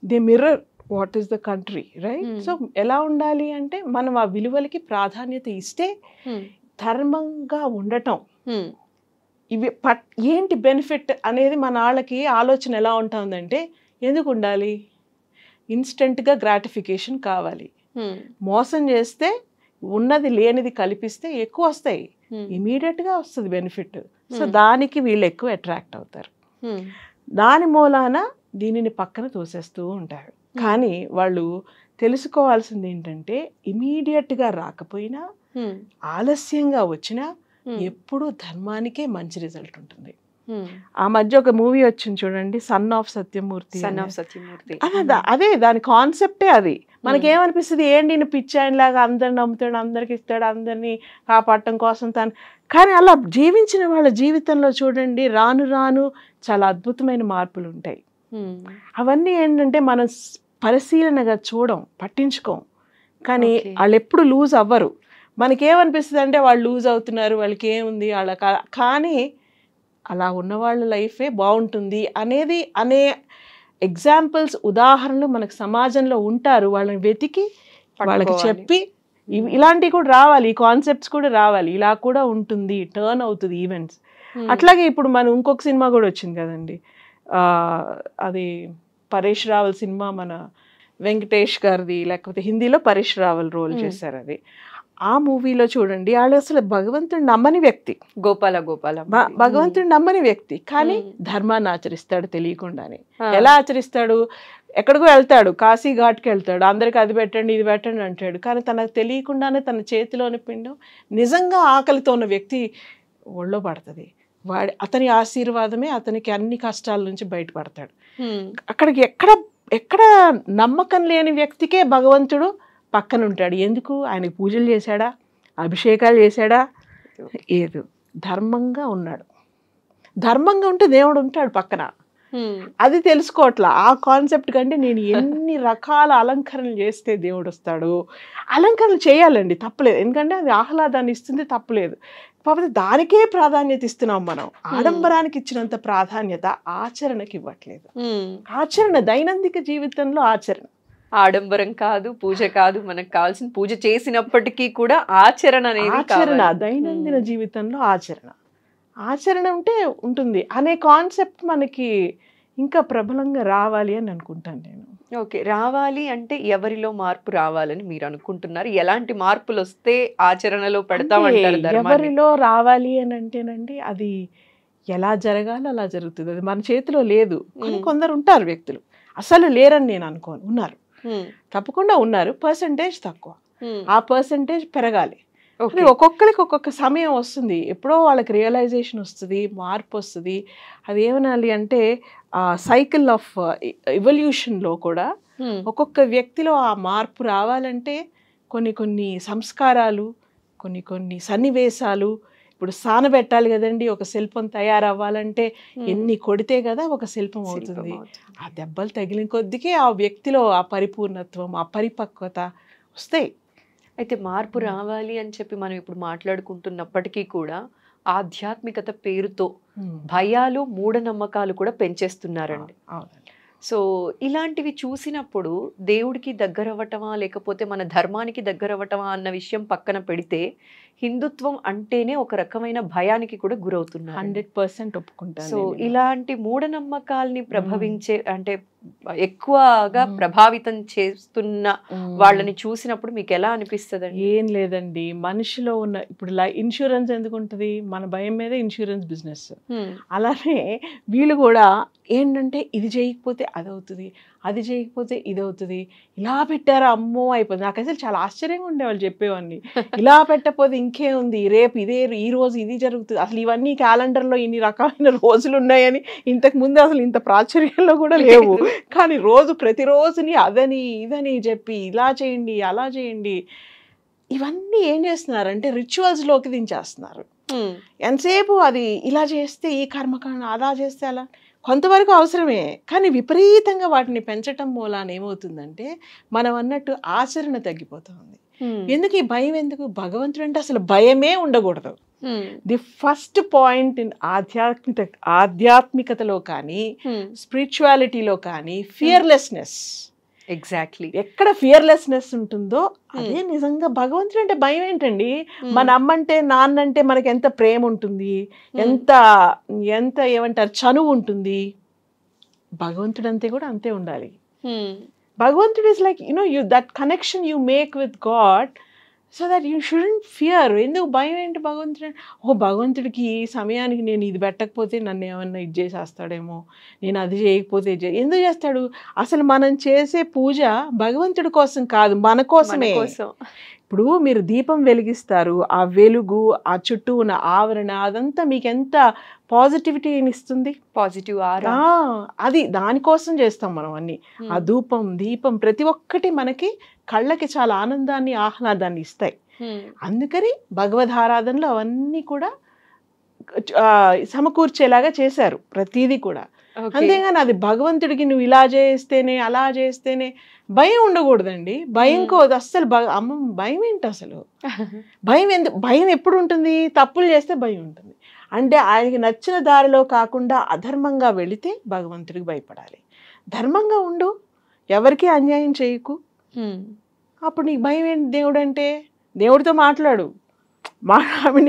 They mirror what is the country, right? So ఎలా ఉండాలి అంటే మనం ఆ విలువలకి ప్రాధాన్యత ఇస్తే, ధర్మంగా ఉండటం, ఇవి ఏంటి బెనిఫిట్ అనేది మన వాళ్ళకి ఆలోచన ఎలా ఉంటుందంటే, ఎందుకు ఉండాలి? ఇన్స్టెంట్గా గ్రాటిఫికేషన్ కావాలి. మోసం చేస్తే ఉన్నది లేనిది కల్పిస్తే ఎక్కువ వస్తాయి, ఇమీడియట్గా వస్తుంది బెనిఫిట్. సో దానికి వీళ్ళు ఎక్కువ అట్రాక్ట్ అవుతారు. దాని మూలాన దీనిని పక్కన తోసేస్తూ ఉంటారు. కానీ వాళ్ళు తెలుసుకోవాల్సింది ఏంటంటే, ఇమీడియట్గా రాకపోయినా ఆలస్యంగా వచ్చినా ఎప్పుడూ ధర్మానికే మంచి రిజల్ట్ ఉంటుంది. ఆ మధ్య ఒక మూవీ వచ్చింది చూడండి, సన్ ఆఫ్ సత్యమూర్తి. అదే దాని కాన్సెప్టే అది. మనకేమనిపిస్తుంది, ఏంటి ఈయన పిచ్చాయనలాగా అందరిని నమ్ముతాడు, అందరికి ఇస్తాడు, అందరినీ కాపాడటం కోసం తను. కానీ అలా జీవించిన వాళ్ళ జీవితంలో చూడండి, రాను రాను చాలా అద్భుతమైన మార్పులు ఉంటాయి. అవన్నీ ఏంటంటే మనం పరిశీలనగా పట్టించుకోం. కానీ వాళ్ళు ఎప్పుడు లూజ్ అవ్వరు. మనకేమనిపిస్తుంది అంటే వాళ్ళు లూజ్ అవుతున్నారు, వాళ్ళకి ఏముంది వాళ్ళ, కానీ అలా ఉన్న వాళ్ళ లైఫే బాగుంటుంది అనే ఎగ్జాంపుల్స్, ఉదాహరణలు మనకు సమాజంలో ఉంటారు. వాళ్ళని వెతికి వాళ్ళకి చెప్పి ఇలాంటివి కూడా రావాలి, ఈ కాన్సెప్ట్స్ కూడా రావాలి, ఇలా కూడా ఉంటుంది, టర్న్ అవుతుంది ఈవెంట్స్. అట్లాగే ఇప్పుడు మనం ఇంకొక సినిమా కూడా వచ్చింది కదండి, అది పరేష్ రావల్ సినిమా, మన వెంకటేష్ గారిది, లేకపోతే హిందీలో పరేష్ రావల్ రోల్ చేశారు. అది ఆ మూవీలో చూడండి, వాళ్ళు అసలు భగవంతుడు నమ్మని వ్యక్తి, గోపాల భగవంతుడు నమ్మని వ్యక్తి, కానీ ధర్మాన్ని ఆచరిస్తాడు తెలియకుండానే. ఎలా ఆచరిస్తాడు? ఎక్కడికో వెళ్తాడు, కాశీ ఘాట్కి వెళ్తాడు, అందరికి అది పెట్టండి ఇది పెట్టండి అంటాడు. కానీ తనకు తెలియకుండానే తన చేతిలోని పిండం నిజంగా ఆకలితో ఉన్న వ్యక్తి ఒళ్ళో పడుతుంది. అతని ఆశీర్వాదమే అతనికి అన్ని కష్టాల నుంచి బయటపడతాడు. అక్కడికి ఎక్కడ నమ్మకం లేని వ్యక్తికే భగవంతుడు పక్కన ఉంటాడు. ఎందుకు? ఆయనకి పూజలు చేశాడా, అభిషేకాలు చేశాడా? ఏదో ధర్మంగా ఉన్నాడు. ధర్మంగా ఉంటే దేవుడు ఉంటాడు పక్కన. అది తెలుసుకోవట్లా. ఆ కాన్సెప్ట్ కంటే నేను ఎన్ని రకాల అలంకరణలు చేస్తే దేవుడు వస్తాడు. అలంకరణలు చేయాలండి, తప్పలేదు. ఎందుకంటే అది ఆహ్లాదాన్ని ఇస్తుంది, తప్పలేదు. కాకపోతే దానికే ప్రాధాన్యత ఇస్తున్నాం మనం. ఆడంబరానికి ఇచ్చినంత ప్రాధాన్యత ఆచరణకి ఇవ్వట్లేదు. ఆచరణ, దైనందిక జీవితంలో ఆచరణ. ఆడంబరం కాదు, పూజ కాదు, మనకు కావాల్సిన పూజ చేసినప్పటికీ కూడా ఆచరణ అనేది ఆచరణ, దైనందిన జీవితంలో ఆచరణ. ఆచరణ ఉంటే ఉంటుంది అనే కాన్సెప్ట్ మనకి ఇంకా ప్రబలంగా రావాలి అని అనుకుంటాను నేను. ఓకే, రావాలి అంటే ఎవరిలో మార్పు రావాలని మీరు అనుకుంటున్నారు? ఎలాంటి మార్పులు వస్తే ఆచరణలో పెడతామంటారు? ఎవరిలో రావాలి అని అంటేనండి, అది ఎలా జరగాలో అలా జరుగుతుంది. అది మన చేతిలో లేదు. కానీ కొందరు ఉంటారు వ్యక్తులు, అసలు లేరని నేను అనుకోను, ఉన్నారు, తప్పకుండా ఉన్నారు. పర్సంటేజ్ తక్కువ, ఆ పర్సంటేజ్ పెరగాలి. ఒక్కొక్కరికి ఒక్కొక్క సమయం వస్తుంది, ఎప్పుడో వాళ్ళకి రియలైజేషన్ వస్తుంది, మార్పు వస్తుంది. అది ఏమనాలి అంటే సైకిల్ ఆఫ్ ఎవల్యూషన్లో కూడా ఒక్కొక్క వ్యక్తిలో ఆ మార్పు రావాలంటే కొన్ని సంస్కారాలు, కొన్ని సన్నివేశాలు. ఇప్పుడు సానబెట్టాలి కదండి, ఒక శిల్పం తయారవ్వాలంటే ఎన్ని కొడితే కదా ఒక శిల్పం అవుతుంది. ఆ దెబ్బలు తగిలిన కొద్దికే ఆ వ్యక్తిలో ఆ పరిపూర్ణత్వం, ఆ పరిపక్వత వస్తాయి. అయితే మార్పు రావాలి అని చెప్పి మనం ఇప్పుడు మాట్లాడుకుంటున్నప్పటికీ కూడా ఆధ్యాత్మికత పేరుతో భయాలు, మూఢనమ్మకాలు కూడా పెంచేస్తున్నారండి. సో ఇలాంటివి చూసినప్పుడు దేవుడికి దగ్గర అవ్వటమా లేకపోతే మన ధర్మానికి దగ్గర అవ్వటమా అన్న విషయం పక్కన పెడితే హిందుత్వం అంటేనే ఒక రకమైన భయానికి కూడా గురవుతున్నారు. 100% ఒప్పుకుంటాను. సో ఇలాంటి మూఢనమ్మకాల్ని ప్రభావించే అంటే ఎక్కువగా ప్రభావితం చేస్తున్న వాళ్ళని చూసినప్పుడు మీకు ఎలా అనిపిస్తుంది? ఏం లేదండి, మనిషిలో ఉన్న ఇప్పుడు ఇన్సూరెన్స్ ఎందుకు ఉంటుంది? మన భయం మీద ఇన్సూరెన్స్ బిజినెస్. అలానే వీళ్ళు కూడా ఏంటంటే ఇది చేయకపోతే అది అవుతుంది, అది చేయకపోతే ఇది అవుతుంది, ఇలా పెట్టారా అమ్మో అయిపోతుంది. నాకు అసలు చాలా ఆశ్చర్యంగా ఉండేవాళ్ళు చెప్పేవాడిని, ఇలా పెట్టకపోతే ఇంకే ఉంది, రేపు ఈ రోజు ఇది జరుగుతుంది. అసలు ఇవన్నీ క్యాలెండర్లో ఇన్ని రకమైన రోజులు ఉన్నాయని ఇంతకు ముందు అసలు ఇంత ప్రాచుర్యంలో కూడా లేవు. కానీ ప్రతిరోజుని అదని ఇదని చెప్పి ఇలా చేయండి అలా చేయండి, ఇవన్నీ ఏం చేస్తున్నారంటే రిచువల్స్లోకి దించేస్తున్నారు. ఎంతసేపు అది ఇలా చేస్తే ఈ కర్మకాండ, అలా చేస్తే అలా, కొంతవరకు అవసరమే. కానీ విపరీతంగా వాటిని పెంచటం మూలాన ఏమవుతుందంటే మనం అన్నట్టు ఆచరణ తగ్గిపోతుంది. ఎందుకు ఈ భయం? ఎందుకు? భగవంతుడు అంటే అసలు భయమే ఉండకూడదు. ది ఫస్ట్ పాయింట్ ఇన్ ఆధ్యాత్మికతలో కానీ స్పిరిచువాలిటీలో కానీ ఫియర్లెస్నెస్. ఎగ్జాక్ట్లీ, ఎక్కడ ఫియర్లెస్నెస్ ఉంటుందో అదే నిజంగా భగవంతుడు అంటే. భయం ఏంటండి? మన అమ్మంటే నాన్నంటే మనకి ఎంత ప్రేమ ఉంటుంది, ఎంత ఎంత ఏమంటారు చనువు ఉంటుంది. భగవంతుడు అంతే కూడా అంతే ఉండాలి. భగవంతుడు is like that connection you make with God, so that you shouldn't fear. ఎందుకు భయం ఏంటి? భగవంతుడికి ఈ సమయానికి నేను ఇది పెట్టకపోతే నన్ను ఏమన్నా ఇది చేసేస్తాడేమో, నేను అది చేయకపోతే ఎందుకు చేస్తాడు? అసలు మనం చేసే పూజ భగవంతుడి కోసం కాదు, మన కోసమే. ఇప్పుడు మీరు దీపం వెలిగిస్తారు, ఆ వెలుగు, ఆ చుట్టూ ఉన్న ఆవరణ, అదంతా మీకు ఎంత పాజిటివిటీని ఇస్తుంది, పాజిటివ్ ఆరా. అది దానికోసం చేస్తాం మనం అన్ని. ఆ ధూపం, దీపం ప్రతి ఒక్కటి మనకి కళ్ళకి చాలా ఆనందాన్ని, ఆహ్లాదాన్ని ఇస్తాయి. అందుకని భగవద్ అవన్నీ కూడా సమకూర్చేలాగా చేశారు ప్రతిదీ కూడా. అంతేగాని అది భగవంతుడికి నువ్వు ఇలా చేస్తేనే అలా చేస్తేనే భయం ఉండకూడదండి. అస్సలు భయం ఏంటి అసలు? భయం ఎప్పుడు ఉంటుంది? తప్పులు చేస్తే భయం ఉంటుంది. అంటే ఆయనకి నచ్చిన దారిలో కాకుండా అధర్మంగా వెళితే భగవంతుడికి భయపడాలి. ధర్మంగా ఉండు, ఎవరికి అన్యాయం చేయకు, అప్పుడు నీకు భయం ఏంటి? దేవుడు అంటే దేవుడితో మాట్లాడు.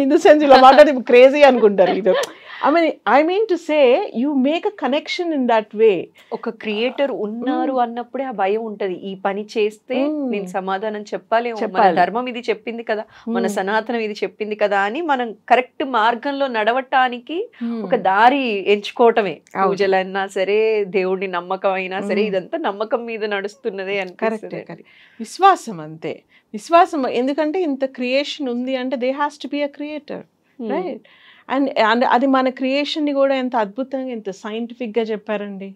ఇన్ ద సెన్స్ ఇలా మాట్లాడి క్రేజీ అనుకుంటారు. ఇది I mean to say, you make a connection in that way. ఒక క్రియేటర్ ఉన్నారు అన్నప్పుడే ఆ భయం ఉంటది. ఈ పని చేస్తే నేను సమాధానం చెప్పాలి, మన ధర్మం ఇది చెప్పింది కదా, మన సనాతనం ఇది చెప్పింది కదా అని మనం కరెక్ట్ మార్గంలో నడవటానికి ఒక దారి ఎంచుకోవటమే. పూజలైనా సరే, దేవుడి నమ్మకం అయినా సరే, ఇదంతా నమ్మకం మీద నడుస్తున్నదే అనిపిస్తుంది. విశ్వాసం అంతే, విశ్వాసం. ఎందుకంటే ఇంత క్రియేషన్ ఉంది అంటే they has to be a creator, right? And అది మన క్రియేషన్ని కూడా ఎంత అద్భుతంగా, ఎంత సైంటిఫిక్గా చెప్పారండి.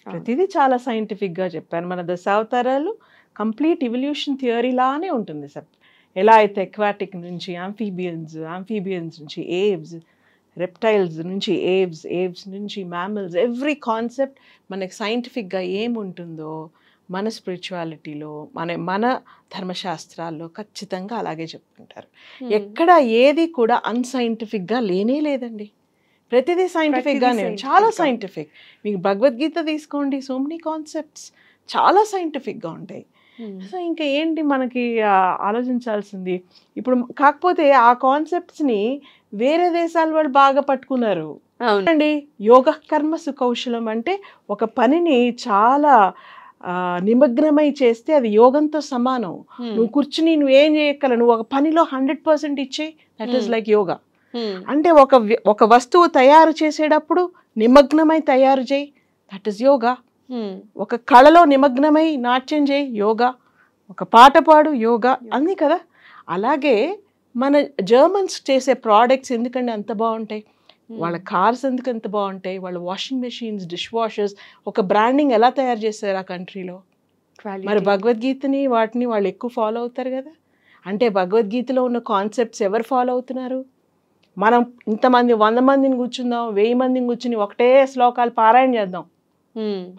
ప్రతిదీ చాలా సైంటిఫిక్గా చెప్పారు. మన దశావతారాలు కంప్లీట్ ఇవల్యూషన్ థియరీ లానే ఉంటుంది సార్. ఎలా అయితే ఎక్వాటిక్ నుంచి ఆంఫీబియన్స్ నుంచి ఏవ్స్, రెప్టైల్స్ నుంచి ఏవ్స్ నుంచి మ్యామల్స్, ఎవ్రీ కాన్సెప్ట్ మనకి సైంటిఫిక్గా ఏముంటుందో మన స్పిరిచువాలిటీలో, మన ధర్మశాస్త్రాల్లో ఖచ్చితంగా అలాగే చెప్పుకుంటారు. ఎక్కడ ఏది కూడా అన్సైంటిఫిక్గా లేనే లేదండి. ప్రతిదీ సైంటిఫిక్గానే, చాలా సైంటిఫిక్. మీకు భగవద్గీత తీసుకోండి, సో మెనీ కాన్సెప్ట్స్ చాలా సైంటిఫిక్గా ఉంటాయి. సో ఇంకా ఏంటి మనకి ఆలోచించాల్సింది ఇప్పుడు. కాకపోతే ఆ కాన్సెప్ట్స్ని వేరే దేశాల వాళ్ళు బాగా పట్టుకున్నారు అండి. యోగ కర్మ సుకౌశలం అంటే ఒక పనిని చాలా నిమగ్నమై చేస్తే అది యోగంతో సమానం. నువ్వు కూర్చుని నువ్వేం చేయగల, నువ్వు ఒక పనిలో 100% ఇచ్చేయి, దట్ ఈస్ లైక్ యోగా. అంటే ఒక వస్తువు తయారు చేసేటప్పుడు నిమగ్నమై తయారు చేయి, దట్ ఈస్ యోగా. ఒక కళలో నిమగ్నమై నాట్యం చేయి, యోగా. ఒక పాట పాడు, యోగా. అన్నీ కదా. అలాగే మన జర్మన్స్ చేసే ప్రోడక్ట్స్ ఎందుకంటే అంత బాగుంటాయి, వాళ్ళ కార్స్ ఎందుకు ఎంత బాగుంటాయి, వాళ్ళ వాషింగ్ మెషిన్స్, డిష్ వాషర్స్, ఒక బ్రాండింగ్ ఎలా తయారు చేస్తారు ఆ కంట్రీలో. మరి భగవద్గీతని వాటిని వాళ్ళు ఎక్కువ ఫాలో అవుతారు కదా. అంటే భగవద్గీతలో ఉన్న కాన్సెప్ట్స్ ఎవరు ఫాలో అవుతున్నారు? మనం ఇంతమంది 100 మందిని కూర్చుందాం, 1000 మందిని కూర్చుని ఒకటే శ్లోకాలు పారాయణ చేద్దాం.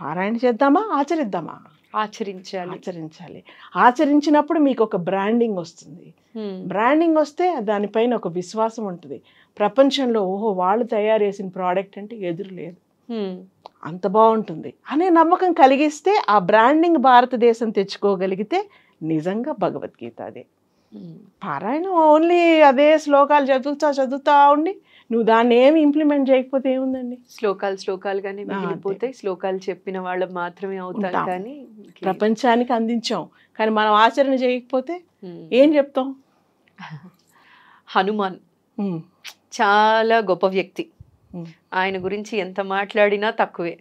పారాయణ చేద్దామా, ఆచరిద్దామా? ఆచరించాలి. ఆచరించినప్పుడు మీకు ఒక బ్రాండింగ్ వస్తుంది. బ్రాండింగ్ వస్తే దానిపైన ఒక విశ్వాసం ఉంటుంది. ప్రపంచంలో ఓహో వాళ్ళు తయారు చేసిన ప్రోడక్ట్ అంటే ఎదురు లేదు, అంత బాగుంటుంది అనే నమ్మకం కలిగిస్తే, ఆ బ్రాండింగ్ భారతదేశం తెచ్చుకోగలిగితే నిజంగా భగవద్గీత అదే. పారాయణం ఓన్లీ అదే శ్లోకాలు చదువుతా ఉండి నువ్వు దాన్ని ఏమి ఇంప్లిమెంట్ చేయకపోతే ఏముందండి? శ్లోకాలుగానే మిగిలిపోతాయి. శ్లోకాలు చెప్పిన వాళ్ళు మాత్రమే అవుతారు, కానీ ప్రపంచానికి అందించాం, కానీ మనం ఆచరణ చేయకపోతే ఏం చెప్తాం? హనుమాన్ చాలా గొప్ప వ్యక్తి. ఆయన గురించి ఎంత మాట్లాడినా తక్కువే.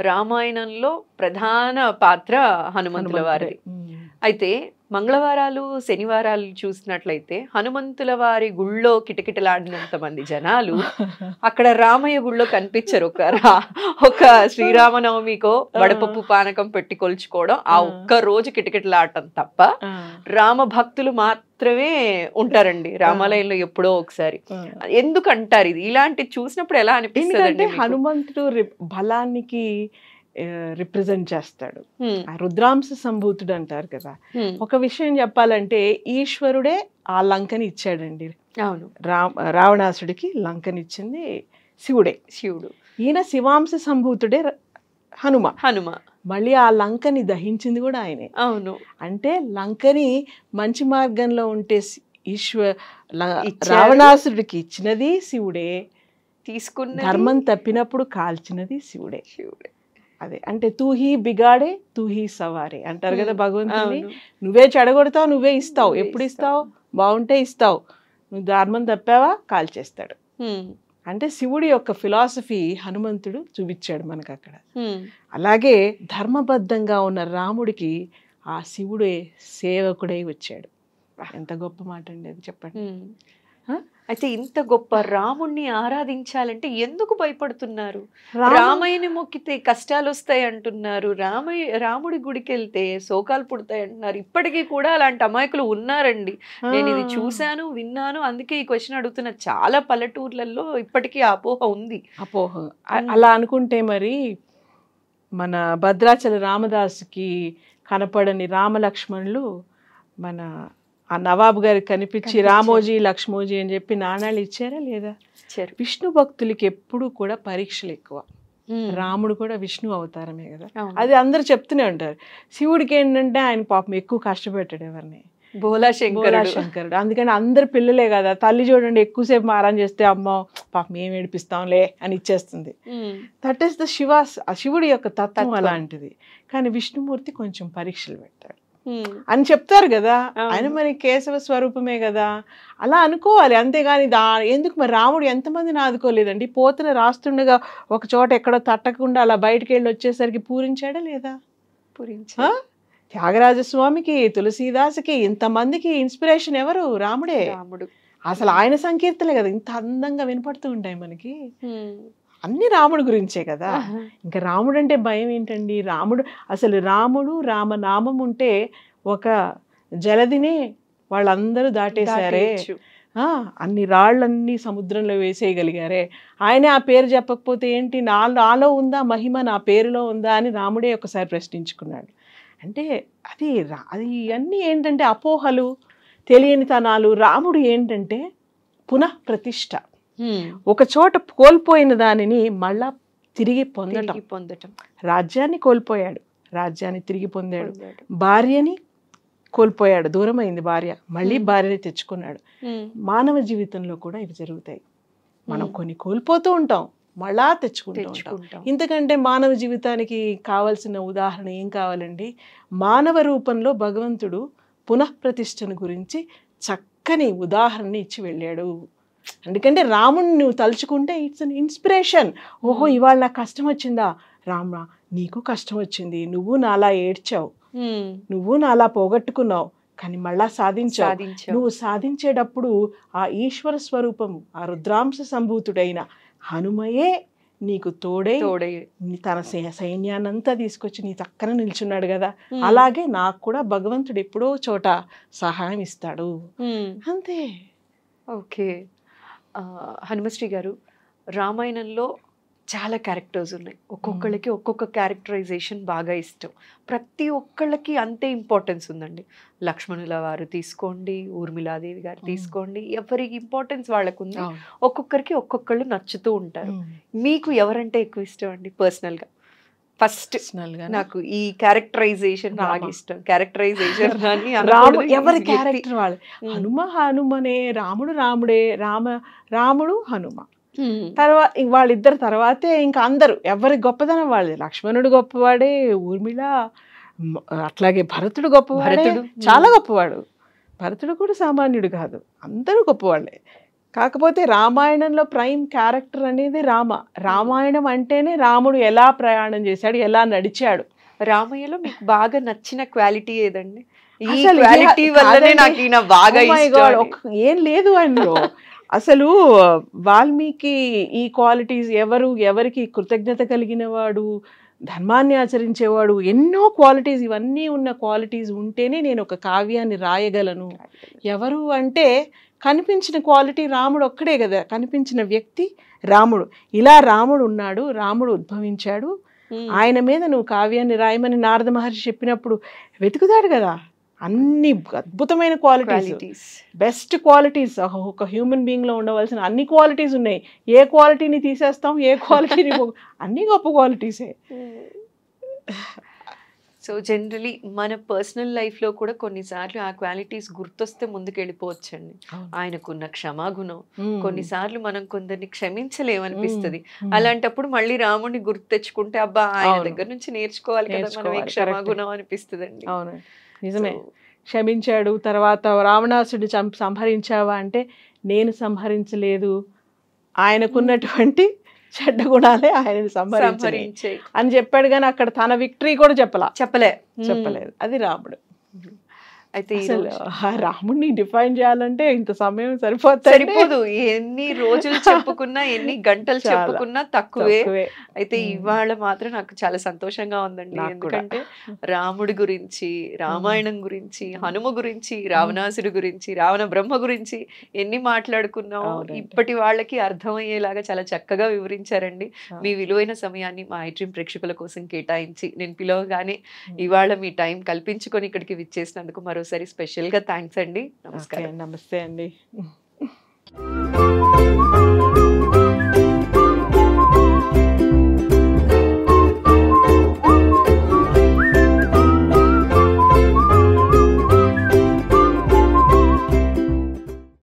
రామాయణంలో ప్రధాన పాత్ర హనుమంతుల వారిది. అయితే మంగళవారాలు, శనివారాలు చూసినట్లయితే హనుమంతుల వారి గుళ్ళో కిటకిటలాడినంత మంది జనాలు అక్కడ రామయ్య గుళ్ళో కనిపించరు. ఒక శ్రీరామనవమికో వడపప్పు పానకం పెట్టి కొలుచుకోవడం, ఆ ఒక్క రోజు కిటకిటలాడటం తప్ప రామ భక్తులు మాత్రమే ఉంటారండి రామాలయంలో ఎప్పుడో ఒకసారి. ఎందుకు అంటారు ఇది? ఇలాంటి చూసినప్పుడు ఎలా అనిపిస్తుంది? హనుమంతుడు బలానికి రిప్రజెంట్ చేస్తాడు. రుద్రాంశ సంభూతుడు అంటారు కదా. ఒక విషయం చెప్పాలంటే ఈశ్వరుడే ఆ లంకని ఇచ్చాడండి. అవును, రావణాసుడికి లంకని ఇచ్చింది శివుడు. ఈయన శివాంశ సంభూతుడే హనుమ. మళ్ళీ ఆ లంకని దహించింది కూడా ఆయనే. అవును, అంటే లంకని మంచి మార్గంలో ఉంటే రావణాసుడికి ఇచ్చినది శివుడే, తీసుకున్న ధర్మం తప్పినప్పుడు కాల్చినది శివుడే. అదే అంటే తూ హీ బిగాడే తూ హీ సవారే అంటారు కదా భగవంతుని. నువ్వే చెడగొడతావు, నువ్వే ఇస్తావు. ఎప్పుడు ఇస్తావు? బాగుంటే ఇస్తావు. నువ్వు ధర్మం తప్పావా, కాల్చేస్తాడు. అంటే శివుడి యొక్క ఫిలాసఫీ హనుమంతుడు చూపించాడు మనకు అక్కడ. అలాగే ధర్మబద్ధంగా ఉన్న రాముడికి ఆ శివుడే సేవకుడై వచ్చాడు. ఎంత గొప్ప మాట అండి అది, చెప్పండి. అయితే ఇంత గొప్ప రాముణ్ణి ఆరాధించాలంటే ఎందుకు భయపడుతున్నారు? రామయ్యని మొక్కితే కష్టాలు వస్తాయి అంటున్నారు, రాముడి గుడికి వెళ్తే శోకాలు పుడతాయి అంటున్నారు. ఇప్పటికీ కూడా అలాంటి అమాయకులు ఉన్నారండి. నేను ఇది చూశాను, విన్నాను. అందుకే ఈ క్వశ్చన్ అడుగుతున్నా. చాలా పల్లెటూర్లలో ఇప్పటికీ అపోహ ఉంది. అలా అనుకుంటే మరి మన భద్రాచల రామదాసుకి కనపడని రామలక్ష్మణులు మన ఆ నవాబు గారికి కనిపించి రామోజీ లక్ష్మోజీ అని చెప్పి నాణాలు ఇచ్చారా లేదా? విష్ణు భక్తులకి ఎప్పుడు కూడా పరీక్షలు ఎక్కువ. రాముడు కూడా విష్ణు అవతారమే కదా, అది అందరు చెప్తూనే ఉంటారు. శివుడికి ఏంటంటే ఆయన పాపం ఎక్కువ కష్టపెట్టాడు ఎవరిని. బోలా శంకరుడు. శంకరుడు. అందుకని అందరు పిల్లలే కదా, తల్లి చూడండి ఎక్కువసేపు మారం చేస్తే అమ్మ పాప మేము ఏడిపిస్తాంలే అని ఇచ్చేస్తుంది. దట్ ఈస్ ద శివుడి యొక్క తత్వం అలాంటిది. కానీ విష్ణుమూర్తి కొంచెం పరీక్షలు పెట్టాడు అని చెప్తారు కదా, ఆయన మరి కేశవ స్వరూపమే కదా, అలా అనుకోవాలి. అంతేగాని ఎందుకు మరి రాముడు ఎంతమందిని ఆదుకోలేదండి? పోతన రాస్తుండగా ఒక చోట ఎక్కడో తట్టకుండా అలా బయటకు వెళ్ళి వచ్చేసరికి పూరించాడా లేదా? త్యాగరాజస్వామికి, తులసీదాసుకి, ఇంతమందికి ఇన్స్పిరేషన్ ఎవరు? రాముడే. అసలు ఆయన సంకీర్తనలే కదా ఇంత అందంగా వినపడుతూ ఉంటాయి మనకి. అన్ని రాముడు గురించే కదా. ఇంకా రాముడు అంటే భయం ఏంటండి? అసలు రాముడు రామనామం ఉంటే ఒక జలదినే వాళ్ళందరూ దాటేశారే, అన్ని రాళ్ళన్నీ సముద్రంలో వేసేయగలిగారే. ఆయనే ఆ పేరు చెప్పకపోతే ఏంటి, నాలో ఉందా మహిమ, నా పేరులో ఉందా అని రాముడే ఒకసారి ప్రశ్నించుకున్నాడు. అంటే అది అన్నీ ఏంటంటే అపోహలు, తెలియనితనాలు. రాముడు ఏంటంటే పునఃప్రతిష్ఠ. ఒక చోట కోల్పోయిన దానిని మళ్ళా తిరిగి పొందటం. రాజ్యాన్ని కోల్పోయాడు, రాజ్యాన్ని తిరిగి పొందాడు. భార్యని కోల్పోయాడు, దూరమైంది భార్య, మళ్ళీ భార్యని తెచ్చుకున్నాడు. మానవ జీవితంలో కూడా ఇవి జరుగుతాయి. మనం కొన్ని కోల్పోతూ ఉంటాం, మళ్ళా తెచ్చుకుంటూ ఉంటాం. ఇంతకంటే మానవ జీవితానికి కావాల్సిన ఉదాహరణ ఏం కావాలండి? మానవ రూపంలో భగవంతుడు పునఃప్రతిష్టను గురించి చక్కని ఉదాహరణ ఇచ్చి వెళ్ళాడు. ఎందుకంటే రాముడిని నువ్వు తలుచుకుంటే ఇట్స్ అన్ ఇన్స్పిరేషన్. ఓహో ఇవాళ నాకు కష్టం వచ్చిందా? రామ నీకు కష్టం వచ్చింది, నువ్వు నాలా ఏడ్చావు, నువ్వు నాలా పోగొట్టుకున్నావు, కానీ మళ్ళా సాధించావు. నువ్వు సాధించేటప్పుడు ఆ ఈశ్వర స్వరూపం, ఆ రుద్రాంశ సంభూతుడైన హనుమయే నీకు తోడై తన సైన్యాన్నంతా తీసుకొచ్చి నీ పక్కన నిల్చున్నాడు కదా. అలాగే నాకు కూడా భగవంతుడు ఎప్పుడో చోట సహాయం ఇస్తాడు, అంతే. ఓకే, హనుమశ్రీ గారు, రామాయణంలో చాలా క్యారెక్టర్స్ ఉన్నాయి. ఒక్కొక్కళ్ళకి ఒక్కొక్క క్యారెక్టరైజేషన్ బాగా ఇష్టం. ప్రతి ఒక్కళ్ళకి అంతే ఇంపార్టెన్స్ ఉందండి. లక్ష్మణుల వారు తీసుకోండి, ఊర్మిళాదేవి గారు తీసుకోండి, ఎవరి ఇంపార్టెన్స్ వాళ్ళకు ఉంది. ఒక్కొక్కరికి ఒక్కొక్కళ్ళు నచ్చుతూ ఉంటారు. మీకు ఎవరంటే ఎక్కువ ఇష్టం అండి పర్సనల్గా? ఫస్ట్ నాకు ఈ క్యారెక్టరైజేషన్ బాగా ఇష్టం. క్యారెక్టరైజేషన్ ఎవరి క్యారెక్టర్ వాళ్ళు. హనుమనే, రాముడే, రాముడు హనుమ. తర్వాత వాళ్ళిద్దరు తర్వాతే ఇంకా అందరూ ఎవరి గొప్పదనం వాళ్ళది. లక్ష్మణుడు గొప్పవాడే, ఊర్మిళ, అట్లాగే భరతుడు గొప్పవాడే, చాలా గొప్పవాడు. భరతుడు కూడా సామాన్యుడు కాదు, అందరూ గొప్పవాళ్ళే. కాకపోతే రామాయణంలో ప్రైమ్ క్యారెక్టర్ అనేది రామాయణం అంటేనే రాముడు ఎలా ప్రయాణం చేశాడు, ఎలా నడిచాడు. రామయ్యలో మీకు బాగా నచ్చిన క్వాలిటీ ఏదండి? ఈ క్వాలిటీ వల్లనే నాకు ఈయన బాగా ఇష్టం. ఏం లేదు అందులో. అసలు వాల్మీకి ఈ క్వాలిటీస్, ఎవరికి కృతజ్ఞత కలిగిన వాడు, ధర్మాన్ని ఆచరించేవాడు, ఎన్నో క్వాలిటీస్, ఇవన్నీ ఉన్న క్వాలిటీస్ ఉంటేనే నేను ఒక కావ్యాన్ని రాయగలను. ఎవరు అంటే కనిపించిన క్వాలిటీ రాముడు ఒక్కడే కదా, కనిపించిన వ్యక్తి రాముడు. ఇలా రాముడు ఉన్నాడు, రాముడు ఉద్భవించాడు, ఆయన మీద నువ్వు కావ్యాన్ని రాయమని నారద మహర్షి చెప్పినప్పుడు వెతుకుతాడు కదా. అన్ని అద్భుతమైన క్వాలిటీస్, బెస్ట్ క్వాలిటీస్ ఒక హ్యూమన్ బీయింగ్ లో ఉండవలసిన అన్ని క్వాలిటీస్ ఉన్నాయి. ఏ క్వాలిటీని తీసేస్తాం, ఏ క్వాలిటీని అన్ని గొప్ప క్వాలిటీసే. సో జనరలీ మన పర్సనల్ లైఫ్లో కూడా కొన్నిసార్లు ఆ క్వాలిటీస్ గుర్తొస్తే ముందుకు వెళ్ళిపోవచ్చండి. ఆయనకున్న క్షమాగుణం, కొన్నిసార్లు మనం కొందరిని క్షమించలేమనిపిస్తుంది. అలాంటప్పుడు మళ్ళీ రాముడిని గుర్తు తెచ్చుకుంటే అబ్బా ఆయన దగ్గర నుంచి నేర్చుకోవాలి కదా మనం క్షమాగుణం అనిపిస్తుందండి. అవును, నిజమే. క్షమించాడు. తర్వాత రావణాసుడి సంహరించావా అంటే నేను సంహరించలేదు, ఆయనకున్నటువంటి చెడ్డ గుణాలే ఆయనని సంహరించాయి అని చెప్పాడు. కానీ అక్కడ తన విక్టరీ కూడా చెప్పలేదు. అది రాముడు. అయితే రాముడిని డిఫైన్ చేయాలంటే ఇంత సమయం సరిపోదు. ఎన్ని రోజులు చెప్పుకున్నా, ఎన్ని గంటలు చెప్పుకున్నా తక్కువే. అయితే ఇవాళ మాత్రం నాకు చాలా సంతోషంగా ఉందండి. ఎందుకంటే రాముడి గురించి, రామాయణం గురించి, హనుమ గురించి, రావణాసుడి గురించి, రావణ బ్రహ్మ గురించి ఎన్ని మాట్లాడుకున్నాం. ఇప్పటి వాళ్ళకి అర్థమయ్యేలాగా చాలా చక్కగా వివరించారండి. మీ విలువైన సమయాన్ని మా ఐడ్రీమ్ ప్రేక్షకుల కోసం కేటాయించి నేను పిలవగానే ఇవాళ మీ టైం కల్పించుకొని ఇక్కడికి విచ్చేసినందుకు మరోసారి స్పెషల్గా థ్యాంక్స్ అండి. నమస్కారం. నమస్తే అండి.